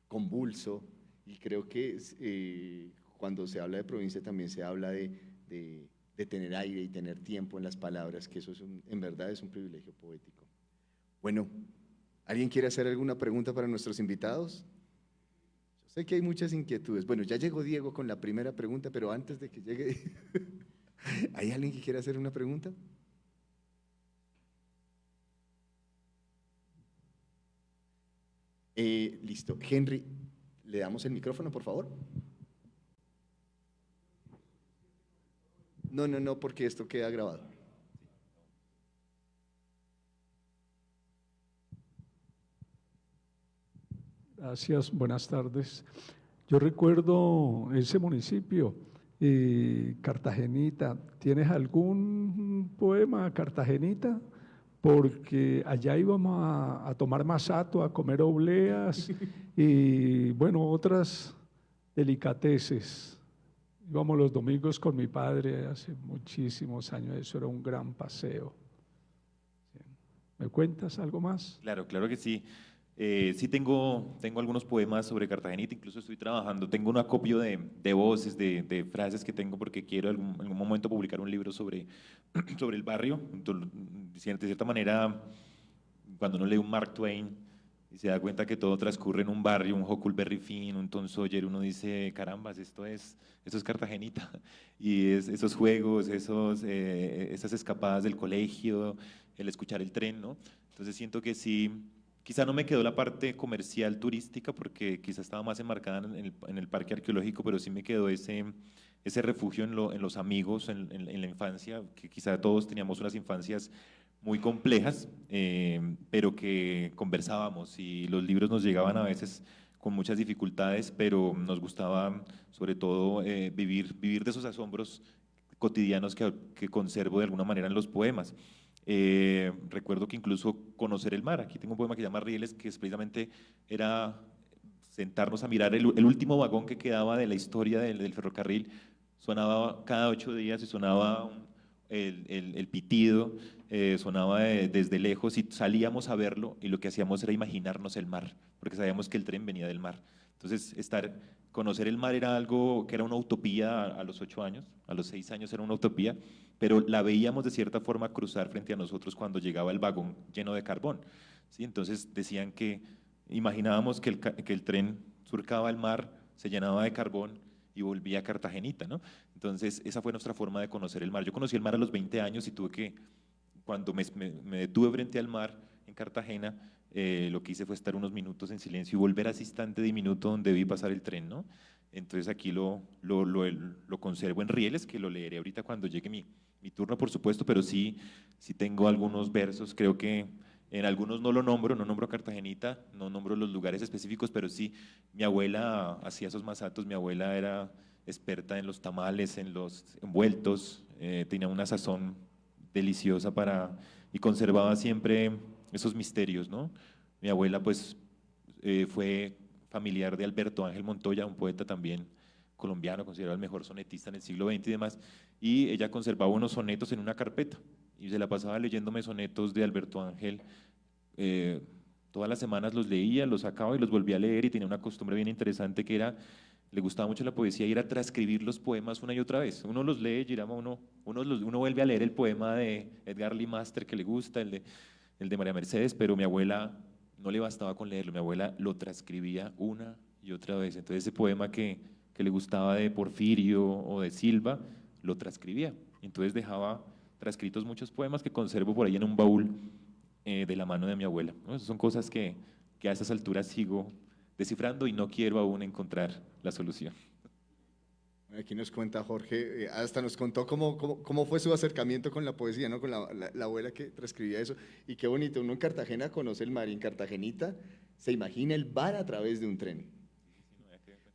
convulso y creo que cuando se habla de provincia también se habla de tener aire y tener tiempo en las palabras, que eso en verdad es un privilegio poético. Bueno, ¿alguien quiere hacer alguna pregunta para nuestros invitados? Yo sé que hay muchas inquietudes. Bueno, ya llegó Diego con la primera pregunta, pero antes de que llegue, ¿hay alguien que quiera hacer una pregunta? Listo. Henry, ¿le damos el micrófono, por favor? No, porque esto queda grabado. Gracias, buenas tardes. Yo recuerdo ese municipio, Cartagenita. ¿Tienes algún poema, Cartagenita? Porque allá íbamos a tomar masato, a comer obleas y, bueno, otras delicateces. Íbamos los domingos con mi padre hace muchísimos años, eso era un gran paseo. ¿Me cuentas algo más? Claro que sí. Sí tengo algunos poemas sobre Cartagenita, incluso estoy trabajando, tengo un acopio de voces, de frases que tengo porque quiero en algún momento publicar un libro sobre el barrio. Entonces, de cierta manera cuando uno lee un Mark Twain y se da cuenta que todo transcurre en un barrio, un Huckleberry Finn, un Tom Sawyer, uno dice, carambas, esto es Cartagenita. Y esos juegos, esas escapadas del colegio, el escuchar el tren, ¿no? Entonces siento que sí, quizá no me quedó la parte comercial turística porque quizá estaba más enmarcada en el parque arqueológico, pero sí me quedó ese refugio en los amigos, en la infancia, que quizá todos teníamos unas infancias muy complejas, pero que conversábamos y los libros nos llegaban a veces con muchas dificultades, pero nos gustaba sobre todo vivir de esos asombros cotidianos que conservo de alguna manera en los poemas. Recuerdo que incluso conocer el mar, aquí tengo un poema que se llama Rieles, que precisamente era sentarnos a mirar el último vagón que quedaba de la historia del ferrocarril, sonaba cada 8 días y sonaba el pitido, sonaba desde lejos y salíamos a verlo y lo que hacíamos era imaginarnos el mar, porque sabíamos que el tren venía del mar. Entonces, conocer el mar era algo que era una utopía a los 8 años, a los 6 años era una utopía, pero la veíamos de cierta forma cruzar frente a nosotros cuando llegaba el vagón lleno de carbón, ¿sí? Entonces decían que imaginábamos que el tren surcaba el mar, se llenaba de carbón y volvía a Cartagenita, ¿no? Entonces esa fue nuestra forma de conocer el mar. Yo conocí el mar a los 20 años y cuando me detuve frente al mar en Cartagena, lo que hice fue estar unos minutos en silencio y volver a ese instante diminuto donde vi pasar el tren, ¿no? Entonces aquí lo conservo en rieles, que lo leeré ahorita cuando llegue mi turno, por supuesto, pero sí tengo algunos versos, creo que en algunos no no nombro Cartagenita, no nombro los lugares específicos, pero sí, mi abuela hacía esos masatos, mi abuela era experta en los tamales, en los envueltos, tenía una sazón deliciosa y conservaba siempre esos misterios, ¿no? Mi abuela pues fue familiar de Alberto Ángel Montoya, un poeta también colombiano, considerado el mejor sonetista en el siglo XX y demás, y ella conservaba unos sonetos en una carpeta y se la pasaba leyéndome sonetos de Alberto Ángel. Todas las semanas los leía, los sacaba y los volvía a leer y tenía una costumbre bien interesante que era, le gustaba mucho la poesía y era transcribir los poemas una y otra vez. Uno los lee, Girama, uno vuelve a leer el poema de Edgar Lee Master que le gusta, el de María Mercedes, pero mi abuela no le bastaba con leerlo, mi abuela lo transcribía una y otra vez. Entonces ese poema que le gustaba de Porfirio o de Silva, lo transcribía. Entonces dejaba transcritos muchos poemas que conservo por ahí en un baúl de la mano de mi abuela, ¿no? Esas son cosas que a estas alturas sigo descifrando y no quiero aún encontrar la solución. Aquí nos cuenta Jorge, hasta nos contó cómo fue su acercamiento con la poesía, ¿no? Con la abuela que transcribía eso. Y qué bonito, uno en Cartagena conoce el mar y en Cartagenita se imagina el bar a través de un tren.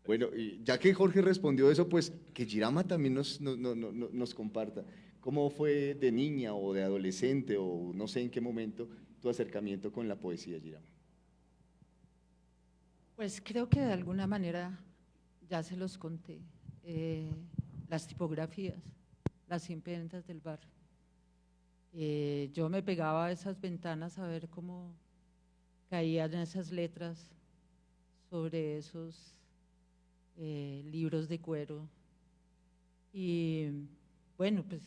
Bueno, y ya que Jorge respondió eso, pues que Girama también nos comparta. ¿Cómo fue de niña o de adolescente o no sé en qué momento tu acercamiento con la poesía, Girama? Pues creo que de alguna manera ya se los conté. Las tipografías, las impentas del bar. Yo me pegaba a esas ventanas a ver cómo caían esas letras sobre esos libros de cuero. Y bueno, pues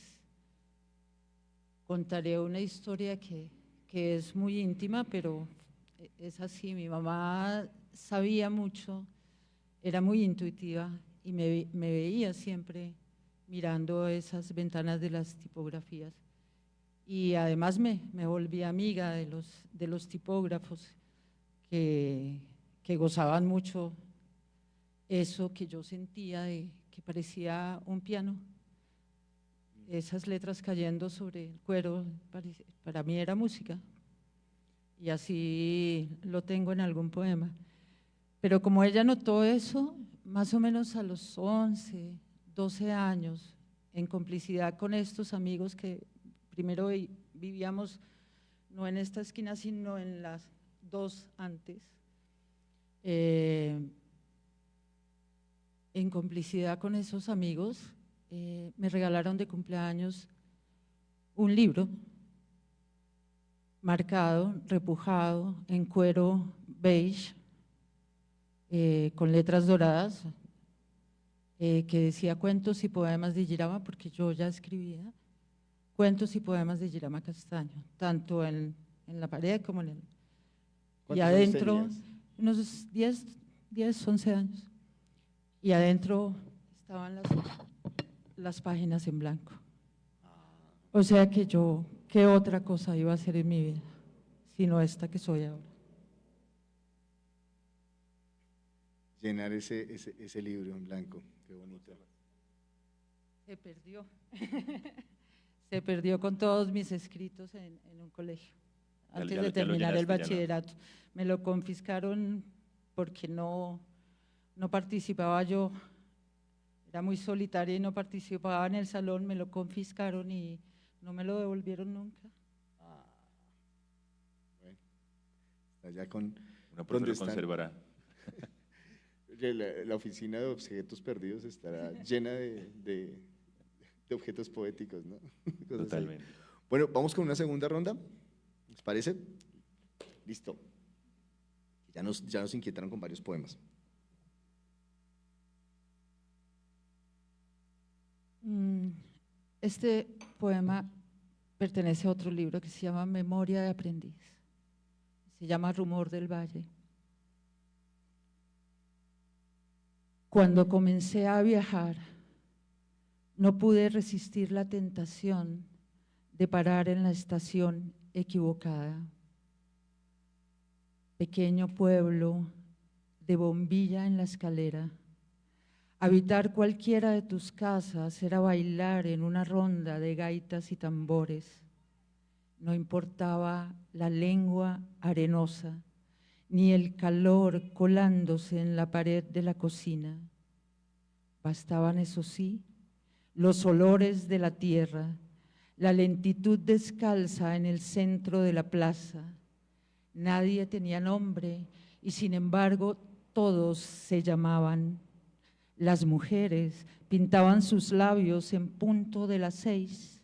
contaré una historia que es muy íntima, pero es así. Mi mamá sabía mucho, era muy intuitiva y me veía siempre mirando esas ventanas de las tipografías. Y además me volví amiga de los tipógrafos que gozaban mucho eso que yo sentía, que parecía un piano. Esas letras cayendo sobre el cuero, para mí era música. Y así lo tengo en algún poema. Pero como ella notó eso, más o menos a los 11, 12 años, en complicidad con estos amigos que primero vivíamos no en esta esquina, sino en las dos antes, en complicidad con esos amigos, me regalaron de cumpleaños un libro marcado, repujado, en cuero beige, con letras doradas, que decía Cuentos y Poemas de Girama, porque yo ya escribía Cuentos y Poemas de Girama Castaño, tanto en en la pared como en el… Y ¿Cuántos años adentro, tenías? unos 10, 11 años. Y adentro estaban las páginas en blanco. O sea que yo, ¿qué otra cosa iba a hacer en mi vida? Sino esta que soy ahora. Llenar ese libro en blanco, qué bonito. Se perdió. Se perdió con todos mis escritos en un colegio, Ya- antes ya de lo- ya lo terminar el llenaste, ya no. bachillerato. Me lo confiscaron porque no participaba yo, era muy solitaria y no participaba en el salón, me lo confiscaron y no me lo devolvieron nunca. Bueno, está ya con… Una profe ¿Dónde lo están? conservará. La oficina de objetos perdidos estará llena de objetos poéticos, ¿no? Cosas así. Totalmente. Bueno, vamos con una segunda ronda, ¿les parece? Listo. Ya nos inquietaron con varios poemas. Este poema pertenece a otro libro que se llama Memoria de aprendiz. Se llama Rumor del Valle. Cuando comencé a viajar, no pude resistir la tentación de parar en la estación equivocada. Pequeño pueblo de bombilla en la escalera. Habitar cualquiera de tus casas era bailar en una ronda de gaitas y tambores. No importaba la lengua arenosa, ni el calor colándose en la pared de la cocina. Bastaban, eso sí, los olores de la tierra, la lentitud descalza en el centro de la plaza. Nadie tenía nombre y sin embargo todos se llamaban. Las mujeres pintaban sus labios en punto de las 6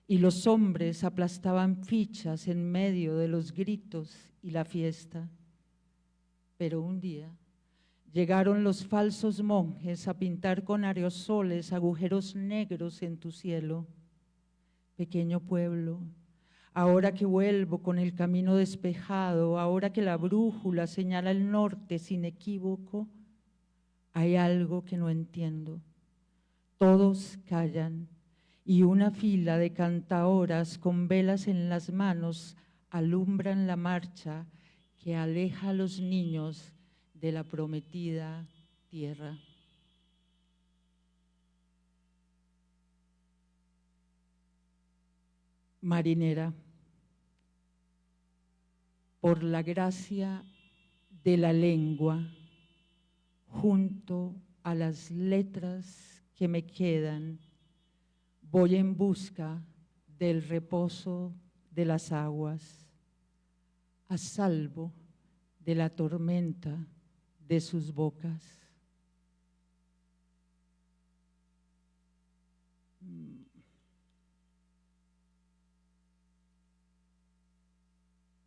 y los hombres aplastaban fichas en medio de los gritos y la fiesta. Pero un día llegaron los falsos monjes a pintar con aerosoles agujeros negros en tu cielo. Pequeño pueblo, ahora que vuelvo con el camino despejado, ahora que la brújula señala el norte sin equívoco, hay algo que no entiendo. Todos callan y una fila de cantaoras con velas en las manos alumbran la marcha que aleja a los niños de la prometida tierra. Marinera, por la gracia de la lengua, junto a las letras que me quedan, voy en busca del reposo de las aguas, a salvo de la tormenta de sus bocas.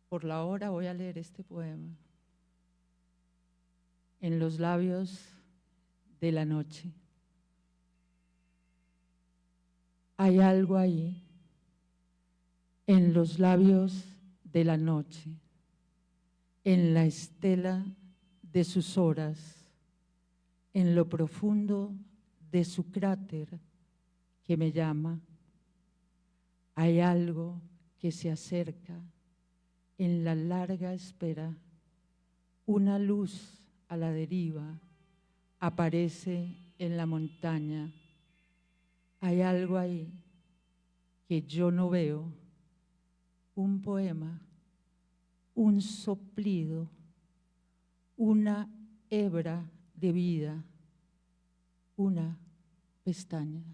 Por la hora voy a leer este poema. En los labios de la noche. Hay algo ahí, en los labios de la noche, en la estela de sus horas, en lo profundo de su cráter que me llama. Hay algo que se acerca en la larga espera, una luz a la deriva aparece en la montaña. Hay algo ahí que yo no veo, un poema, un soplido, una hebra de vida, una pestaña.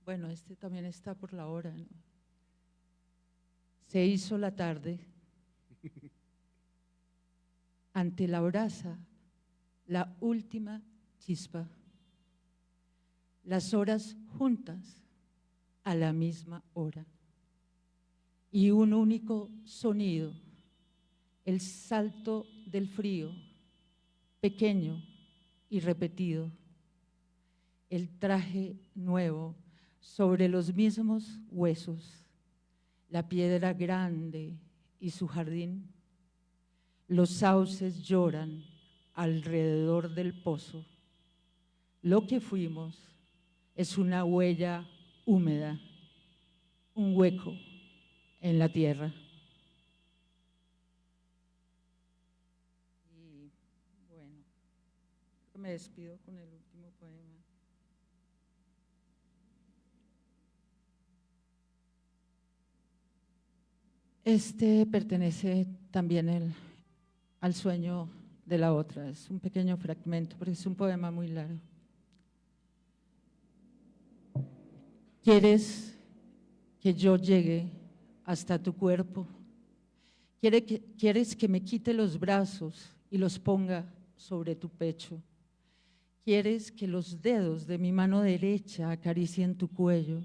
Bueno, este también está por la hora, ¿no? Se hizo la tarde. Ante la brasa, la última chispa. Las horas juntas a la misma hora. Y un único sonido, el salto del frío, pequeño, y repetido. El traje nuevo sobre los mismos huesos, la piedra grande y su jardín. Los sauces lloran alrededor del pozo. Lo que fuimos es una huella húmeda, un hueco en la tierra. Y bueno, me despido con el último poema. Este pertenece también al sueño de la otra, es un pequeño fragmento, porque es un poema muy largo. ¿Quieres que yo llegue hasta tu cuerpo? ¿Quieres que me quite los brazos y los ponga sobre tu pecho? ¿Quieres que los dedos de mi mano derecha acaricien tu cuello?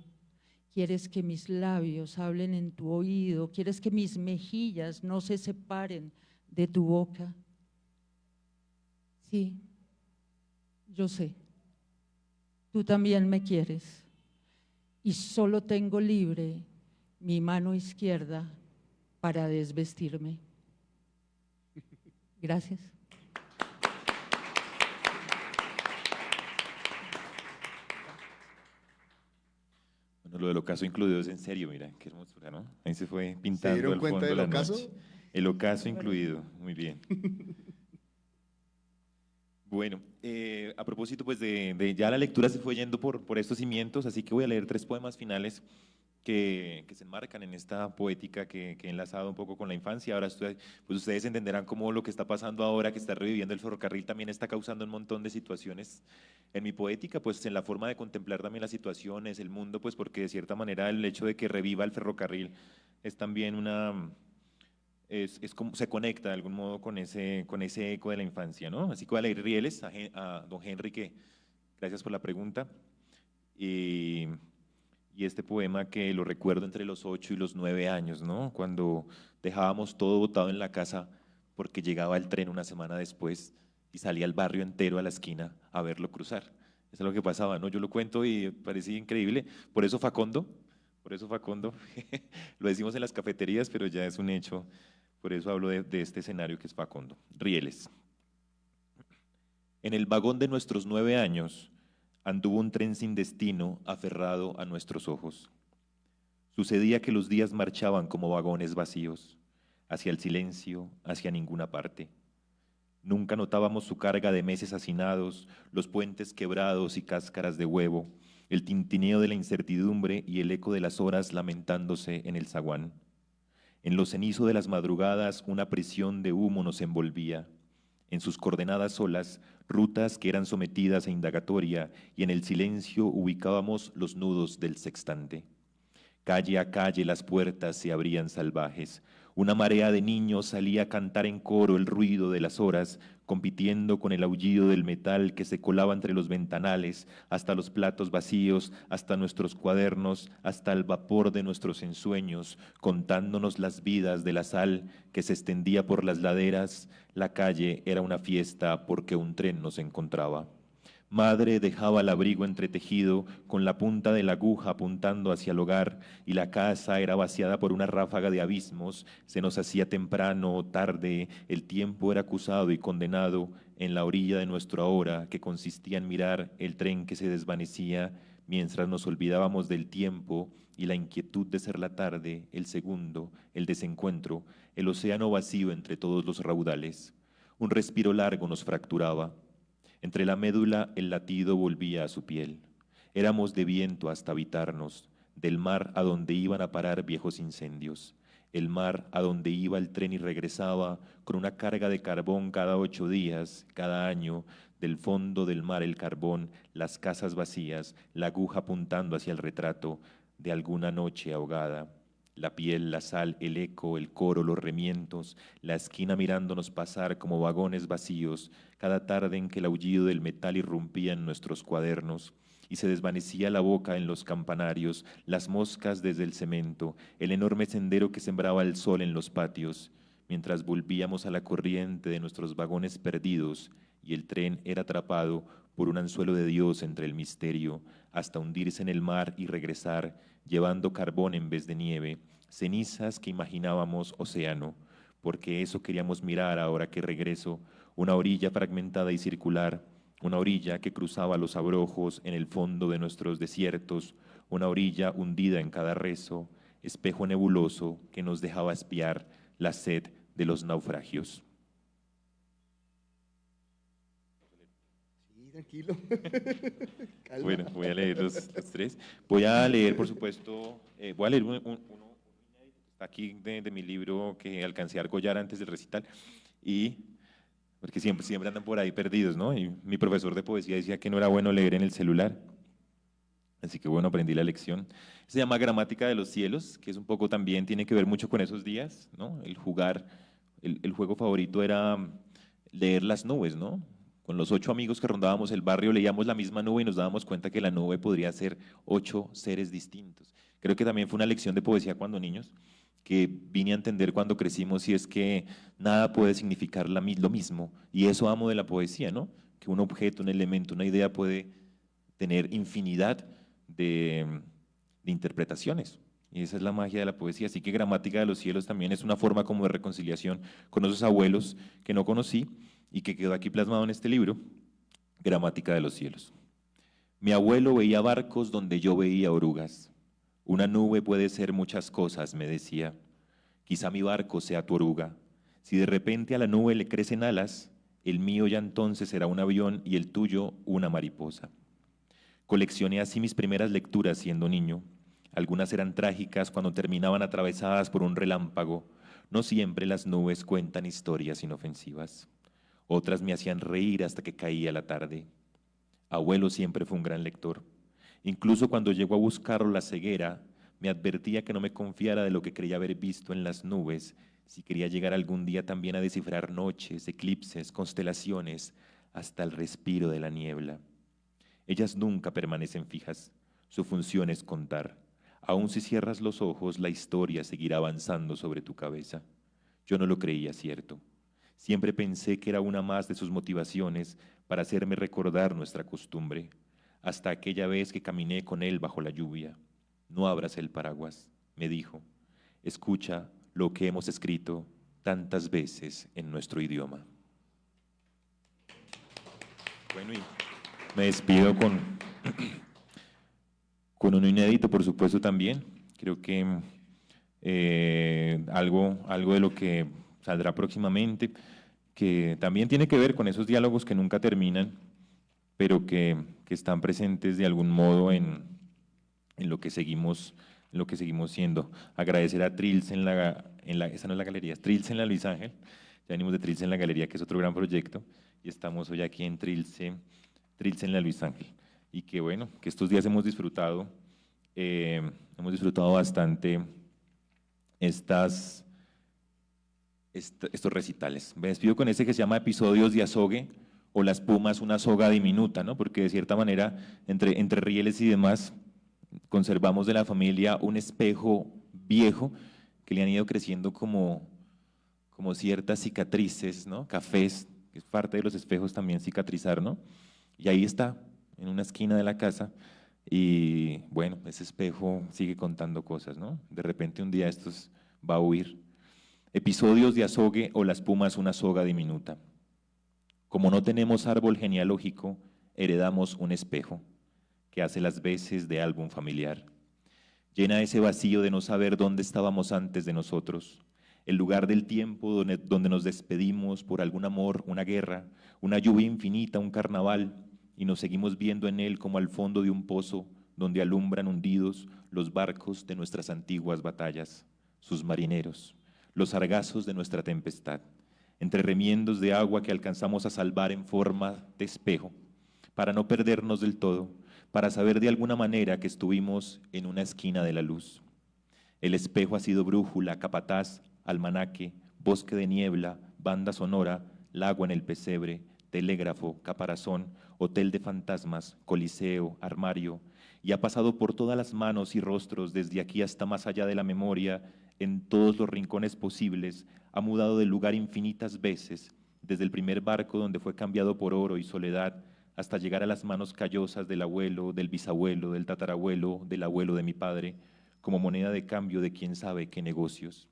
¿Quieres que mis labios hablen en tu oído? ¿Quieres que mis mejillas no se separen de tu boca? Sí, yo sé. Tú también me quieres. Y solo tengo libre mi mano izquierda para desvestirme. Gracias. Bueno, lo del ocaso incluido es en serio, mira, qué hermosura, ¿no? Ahí se fue ¿Se pintando dieron al cuenta fondo del la ocaso? noche. El ocaso incluido, muy bien. Bueno, a propósito pues de ya la lectura se fue yendo por estos cimientos, así que voy a leer 3 poemas finales que se enmarcan en esta poética que he enlazado un poco con la infancia. Ahora pues ustedes entenderán cómo lo que está pasando ahora, que está reviviendo el ferrocarril, también está causando un montón de situaciones en mi poética, pues en la forma de contemplar también las situaciones, el mundo, pues porque de cierta manera el hecho de que reviva el ferrocarril es también es como se conecta de algún modo con ese eco de la infancia, ¿no? Así que voy a leer rieles a don Henry, que gracias por la pregunta. Y este poema que lo recuerdo entre los 8 y los 9 años, ¿no? Cuando dejábamos todo botado en la casa porque llegaba el tren una semana después y salía el barrio entero a la esquina a verlo cruzar. Eso es lo que pasaba, ¿no? Yo lo cuento y parecía increíble. Por eso Facondo, lo decimos en las cafeterías, pero ya es un hecho. Por eso hablo de este escenario que es Facondo. Rieles. En el vagón de nuestros 9 años anduvo un tren sin destino aferrado a nuestros ojos. Sucedía que los días marchaban como vagones vacíos, hacia el silencio, hacia ninguna parte. Nunca notábamos su carga de meses hacinados, los puentes quebrados y cáscaras de huevo, el tintineo de la incertidumbre y el eco de las horas lamentándose en el zaguán. En lo cenizo de las madrugadas una prisión de humo nos envolvía. En sus coordenadas solas, rutas que eran sometidas a indagatoria, y en el silencio ubicábamos los nudos del sextante. Calle a calle las puertas se abrían salvajes. Una marea de niños salía a cantar en coro el ruido de las horas, compitiendo con el aullido del metal que se colaba entre los ventanales, hasta los platos vacíos, hasta nuestros cuadernos, hasta el vapor de nuestros ensueños, contándonos las vidas de la sal que se extendía por las laderas. La calle era una fiesta porque un tren nos encontraba. Madre dejaba el abrigo entretejido con la punta de la aguja apuntando hacia el hogar, y la casa era vaciada por una ráfaga de abismos. Se nos hacía temprano o tarde, el tiempo era acusado y condenado en la orilla de nuestro ahora, que consistía en mirar el tren que se desvanecía mientras nos olvidábamos del tiempo y la inquietud de ser la tarde, el segundo, el desencuentro, el océano vacío entre todos los raudales. Un respiro largo nos fracturaba. Entre la médula el latido volvía a su piel. Éramos de viento hasta habitarnos, del mar a donde iban a parar viejos incendios, el mar a donde iba el tren y regresaba con una carga de carbón cada 8 días, cada año, del fondo del mar el carbón, las casas vacías, la aguja apuntando hacia el retrato de alguna noche ahogada. La piel, la sal, el eco, el coro, los remientos, la esquina mirándonos pasar como vagones vacíos, cada tarde en que el aullido del metal irrumpía en nuestros cuadernos y se desvanecía la boca en los campanarios, las moscas desde el cemento, el enorme sendero que sembraba el sol en los patios, mientras volvíamos a la corriente de nuestros vagones perdidos y el tren era atrapado por un anzuelo de Dios entre el misterio, hasta hundirse en el mar y regresar, llevando carbón en vez de nieve, cenizas que imaginábamos océano, porque eso queríamos mirar ahora que regreso, una orilla fragmentada y circular, una orilla que cruzaba los abrojos en el fondo de nuestros desiertos, una orilla hundida en cada rezo, espejo nebuloso que nos dejaba espiar la sed de los naufragios. Sí, tranquilo. Calma. Bueno, voy a leer los tres. Voy a leer, por supuesto, voy a leer uno que está aquí de mi libro que alcancé a argollar antes del recital, y porque siempre andan por ahí perdidos, ¿no? Y mi profesor de poesía decía que no era bueno leer en el celular, así que bueno, aprendí la lección. Se llama Gramática de los Cielos, que es un poco también, tiene que ver mucho con esos días, ¿no? El jugar, el juego favorito era leer las nubes, ¿no? Con los 8 amigos que rondábamos el barrio leíamos la misma nube y nos dábamos cuenta que la nube podría ser 8 seres distintos. Creo que también fue una lección de poesía cuando niños, que vine a entender cuando crecimos, y es que nada puede significar lo mismo, y eso amo de la poesía, ¿no? Que un objeto, un elemento, una idea puede tener infinidad de interpretaciones, y esa es la magia de la poesía. Así que Gramática de los Cielos también es una forma como de reconciliación con esos abuelos que no conocí y que quedó aquí plasmado en este libro, Gramática de los Cielos. Mi abuelo veía barcos donde yo veía orugas. Una nube puede ser muchas cosas, me decía. Quizá mi barco sea tu oruga. Si de repente a la nube le crecen alas, el mío ya entonces será un avión y el tuyo una mariposa. Coleccioné así mis primeras lecturas siendo niño. Algunas eran trágicas cuando terminaban atravesadas por un relámpago. No siempre las nubes cuentan historias inofensivas. Otras me hacían reír hasta que caía la tarde. Abuelo siempre fue un gran lector. Incluso cuando llegó a buscarlo la ceguera, me advertía que no me confiara de lo que creía haber visto en las nubes, si quería llegar algún día también a descifrar noches, eclipses, constelaciones, hasta el respiro de la niebla. Ellas nunca permanecen fijas, su función es contar. Aun si cierras los ojos, la historia seguirá avanzando sobre tu cabeza. Yo no lo creía cierto. Siempre pensé que era una más de sus motivaciones para hacerme recordar nuestra costumbre, hasta aquella vez que caminé con él bajo la lluvia. No abras el paraguas, me dijo. Escucha lo que hemos escrito tantas veces en nuestro idioma. Bueno, y me despido con uno inédito, por supuesto, también. Creo que algo de lo que saldrá próximamente, que también tiene que ver con esos diálogos que nunca terminan, pero que están presentes de algún modo en lo que seguimos siendo. Agradecer a Trilce esa no es la galería, es Trilce en la Luis Ángel. Ya venimos de Trilce en la Galería, que es otro gran proyecto, y estamos hoy aquí en Trilce en la Luis Ángel. Y que bueno, que estos días hemos disfrutado bastante estos recitales. Me despido con este que se llama Episodios de Azogue, o La espuma es una soga diminuta, ¿no? Porque de cierta manera, entre rieles y demás, conservamos de la familia un espejo viejo que le han ido creciendo como ciertas cicatrices, ¿no? Cafés, que es parte de los espejos también cicatrizar, ¿no? Y ahí está, en una esquina de la casa, y bueno, ese espejo sigue contando cosas, ¿no? De repente un día estos va a huir. Episodios de Azogue, o La espuma es una soga diminuta. Como no tenemos árbol genealógico, heredamos un espejo que hace las veces de álbum familiar. Llena ese vacío de no saber dónde estábamos antes de nosotros, el lugar del tiempo donde nos despedimos por algún amor, una guerra, una lluvia infinita, un carnaval, y nos seguimos viendo en él como al fondo de un pozo donde alumbran hundidos los barcos de nuestras antiguas batallas, sus marineros, los sargazos de nuestra tempestad, entre remiendos de agua que alcanzamos a salvar en forma de espejo, para no perdernos del todo, para saber de alguna manera que estuvimos en una esquina de la luz. El espejo ha sido brújula, capataz, almanaque, bosque de niebla, banda sonora, lago en el pesebre, telégrafo, caparazón, hotel de fantasmas, coliseo, armario, y ha pasado por todas las manos y rostros desde aquí hasta más allá de la memoria, en todos los rincones posibles, ha mudado de lugar infinitas veces, desde el primer barco donde fue cambiado por oro y soledad, hasta llegar a las manos callosas del abuelo, del bisabuelo, del tatarabuelo, del abuelo de mi padre, como moneda de cambio de quién sabe qué negocios.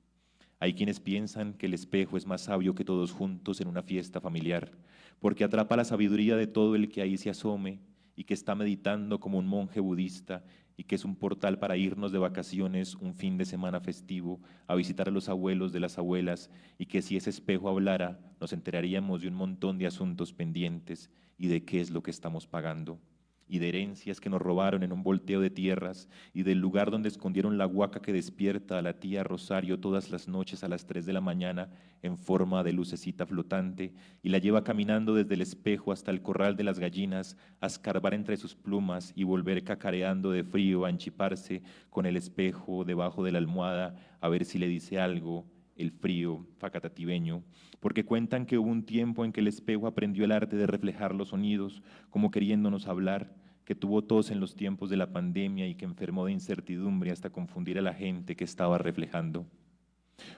Hay quienes piensan que el espejo es más sabio que todos juntos en una fiesta familiar, porque atrapa la sabiduría de todo el que ahí se asome y que está meditando como un monje budista y que es un portal para irnos de vacaciones un fin de semana festivo, a visitar a los abuelos de las abuelas y que si ese espejo hablara nos enteraríamos de un montón de asuntos pendientes y de qué es lo que estamos pagando, y de herencias que nos robaron en un volteo de tierras, y del lugar donde escondieron la huaca que despierta a la tía Rosario todas las noches a las 3 de la mañana en forma de lucecita flotante, y la lleva caminando desde el espejo hasta el corral de las gallinas, a escarbar entre sus plumas y volver cacareando de frío a enchiparse con el espejo debajo de la almohada a ver si le dice algo, el frío facatativeño, porque cuentan que hubo un tiempo en que el espejo aprendió el arte de reflejar los sonidos, como queriéndonos hablar, que tuvo tos en los tiempos de la pandemia y que enfermó de incertidumbre hasta confundir a la gente que estaba reflejando.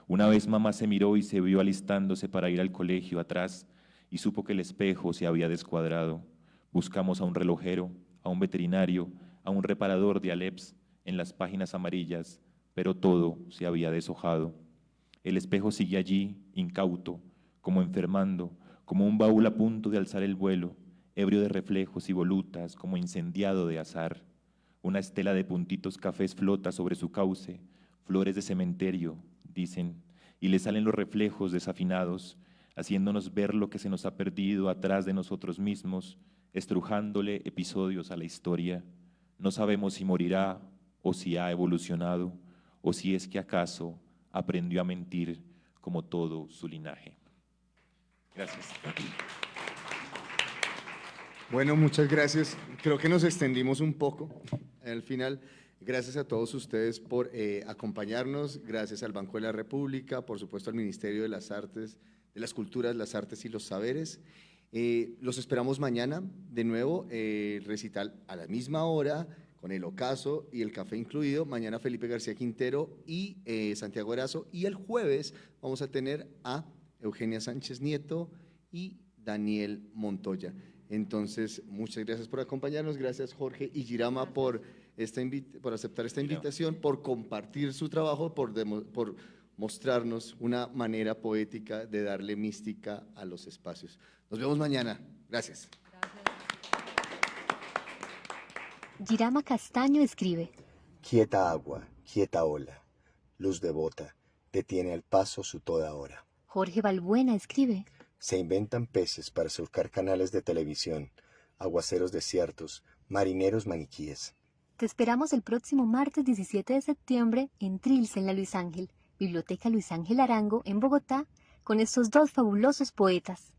Una vez mamá se miró y se vio alistándose para ir al colegio atrás y supo que el espejo se había descuadrado. Buscamos a un relojero, a un veterinario, a un reparador de Aleps en las páginas amarillas, pero todo se había deshojado. El espejo sigue allí, incauto, como enfermando, como un baúl a punto de alzar el vuelo, ebrio de reflejos y volutas, como incendiado de azar. Una estela de puntitos cafés flota sobre su cauce, flores de cementerio, dicen, y le salen los reflejos desafinados, haciéndonos ver lo que se nos ha perdido atrás de nosotros mismos, estrujándole episodios a la historia. No sabemos si morirá o si ha evolucionado, o si es que acaso aprendió a mentir como todo su linaje. Gracias. Bueno, muchas gracias. Creo que nos extendimos un poco al final. Gracias a todos ustedes por acompañarnos, gracias al Banco de la República, por supuesto al Ministerio de las Artes, de las Culturas, las Artes y los Saberes. Los esperamos mañana, de nuevo, recital a la misma hora, con el ocaso y el café incluido. Mañana Felipe García Quintero y Santiago Erazo. Y el jueves vamos a tener a Eugenia Sánchez Nieto y Daniel Montoya. Entonces, muchas gracias por acompañarnos. Gracias, Jorge y Girama, por aceptar esta invitación, por compartir su trabajo, por mostrarnos una manera poética de darle mística a los espacios. Nos vemos mañana. Gracias. Girama Castaño escribe: Quieta agua, quieta ola, luz devota, detiene al paso su toda hora. Jorge Balbuena escribe: Se inventan peces para surcar canales de televisión, aguaceros desiertos, marineros maniquíes. Te esperamos el próximo martes 17 de septiembre en Trilce, en la Luis Ángel, Biblioteca Luis Ángel Arango, en Bogotá, con estos dos fabulosos poetas.